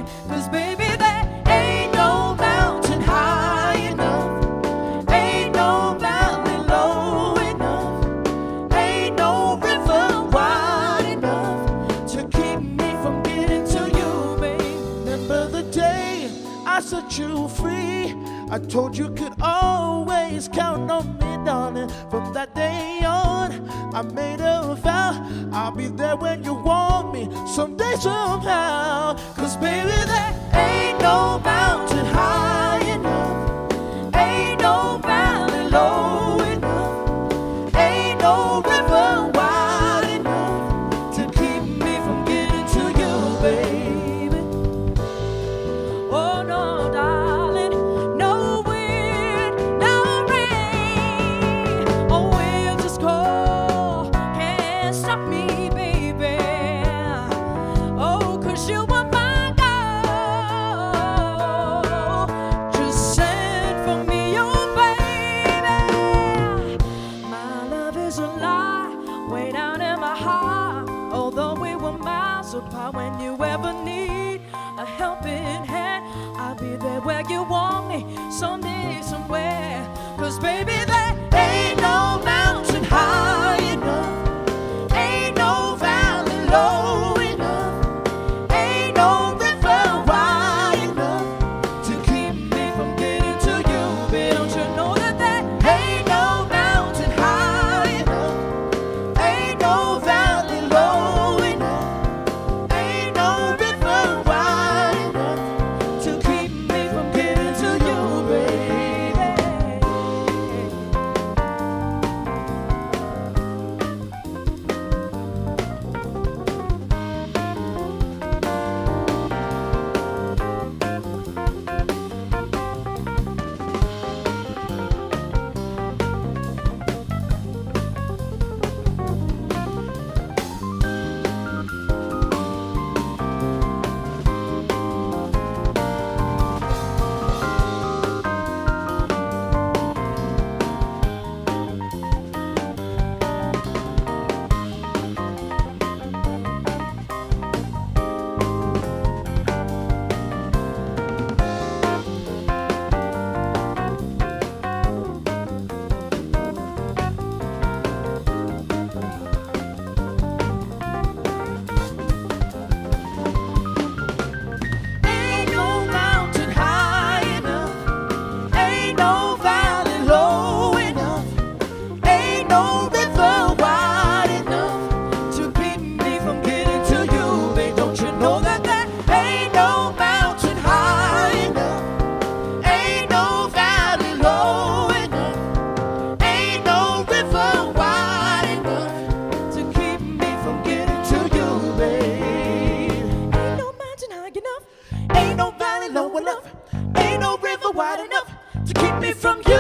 darling, 'cause baby, there ain't no mountain high enough, ain't no valley low enough, ain't no river wide enough to keep me from getting to you, babe. Remember the day I set you free? I told you could always count on me, darling. From that day on, I made a vow I'll be there when you want me, someday, somehow. 'Cause baby, there ain't no mountain high enough, ain't no valley low enough, ain't no river wide enough to keep me from getting to you, baby. Oh no, darling, no wind, no rain, oh we'll just go, can't stop me, baby. Oh, 'cause you were my girl, just send for me, your baby. My love is a lie, way down in my heart, although we were miles apart. When you ever need a helping hand, I'll be there where you want me, someday, somewhere. 'Cause baby, there ain't no mountain high enough, ain't no valley low enough, ain't no river wide enough to keep me from getting to you, babe. Don't you know that there ain't no mountain high enough, ain't no valley low enough, ain't no river wide enough to keep me from getting to you, baby. Ain't no mountain high enough, ain't no valley low enough, ain't no river wide enough to keep me from getting to you, babe. Don't you know that there ain't no mountain high enough, ain't no valley low enough, ain't no river wide enough to keep me from getting to you, babe. Ain't no mountain high enough, ain't no valley low enough, ain't no river wide enough to keep me from you.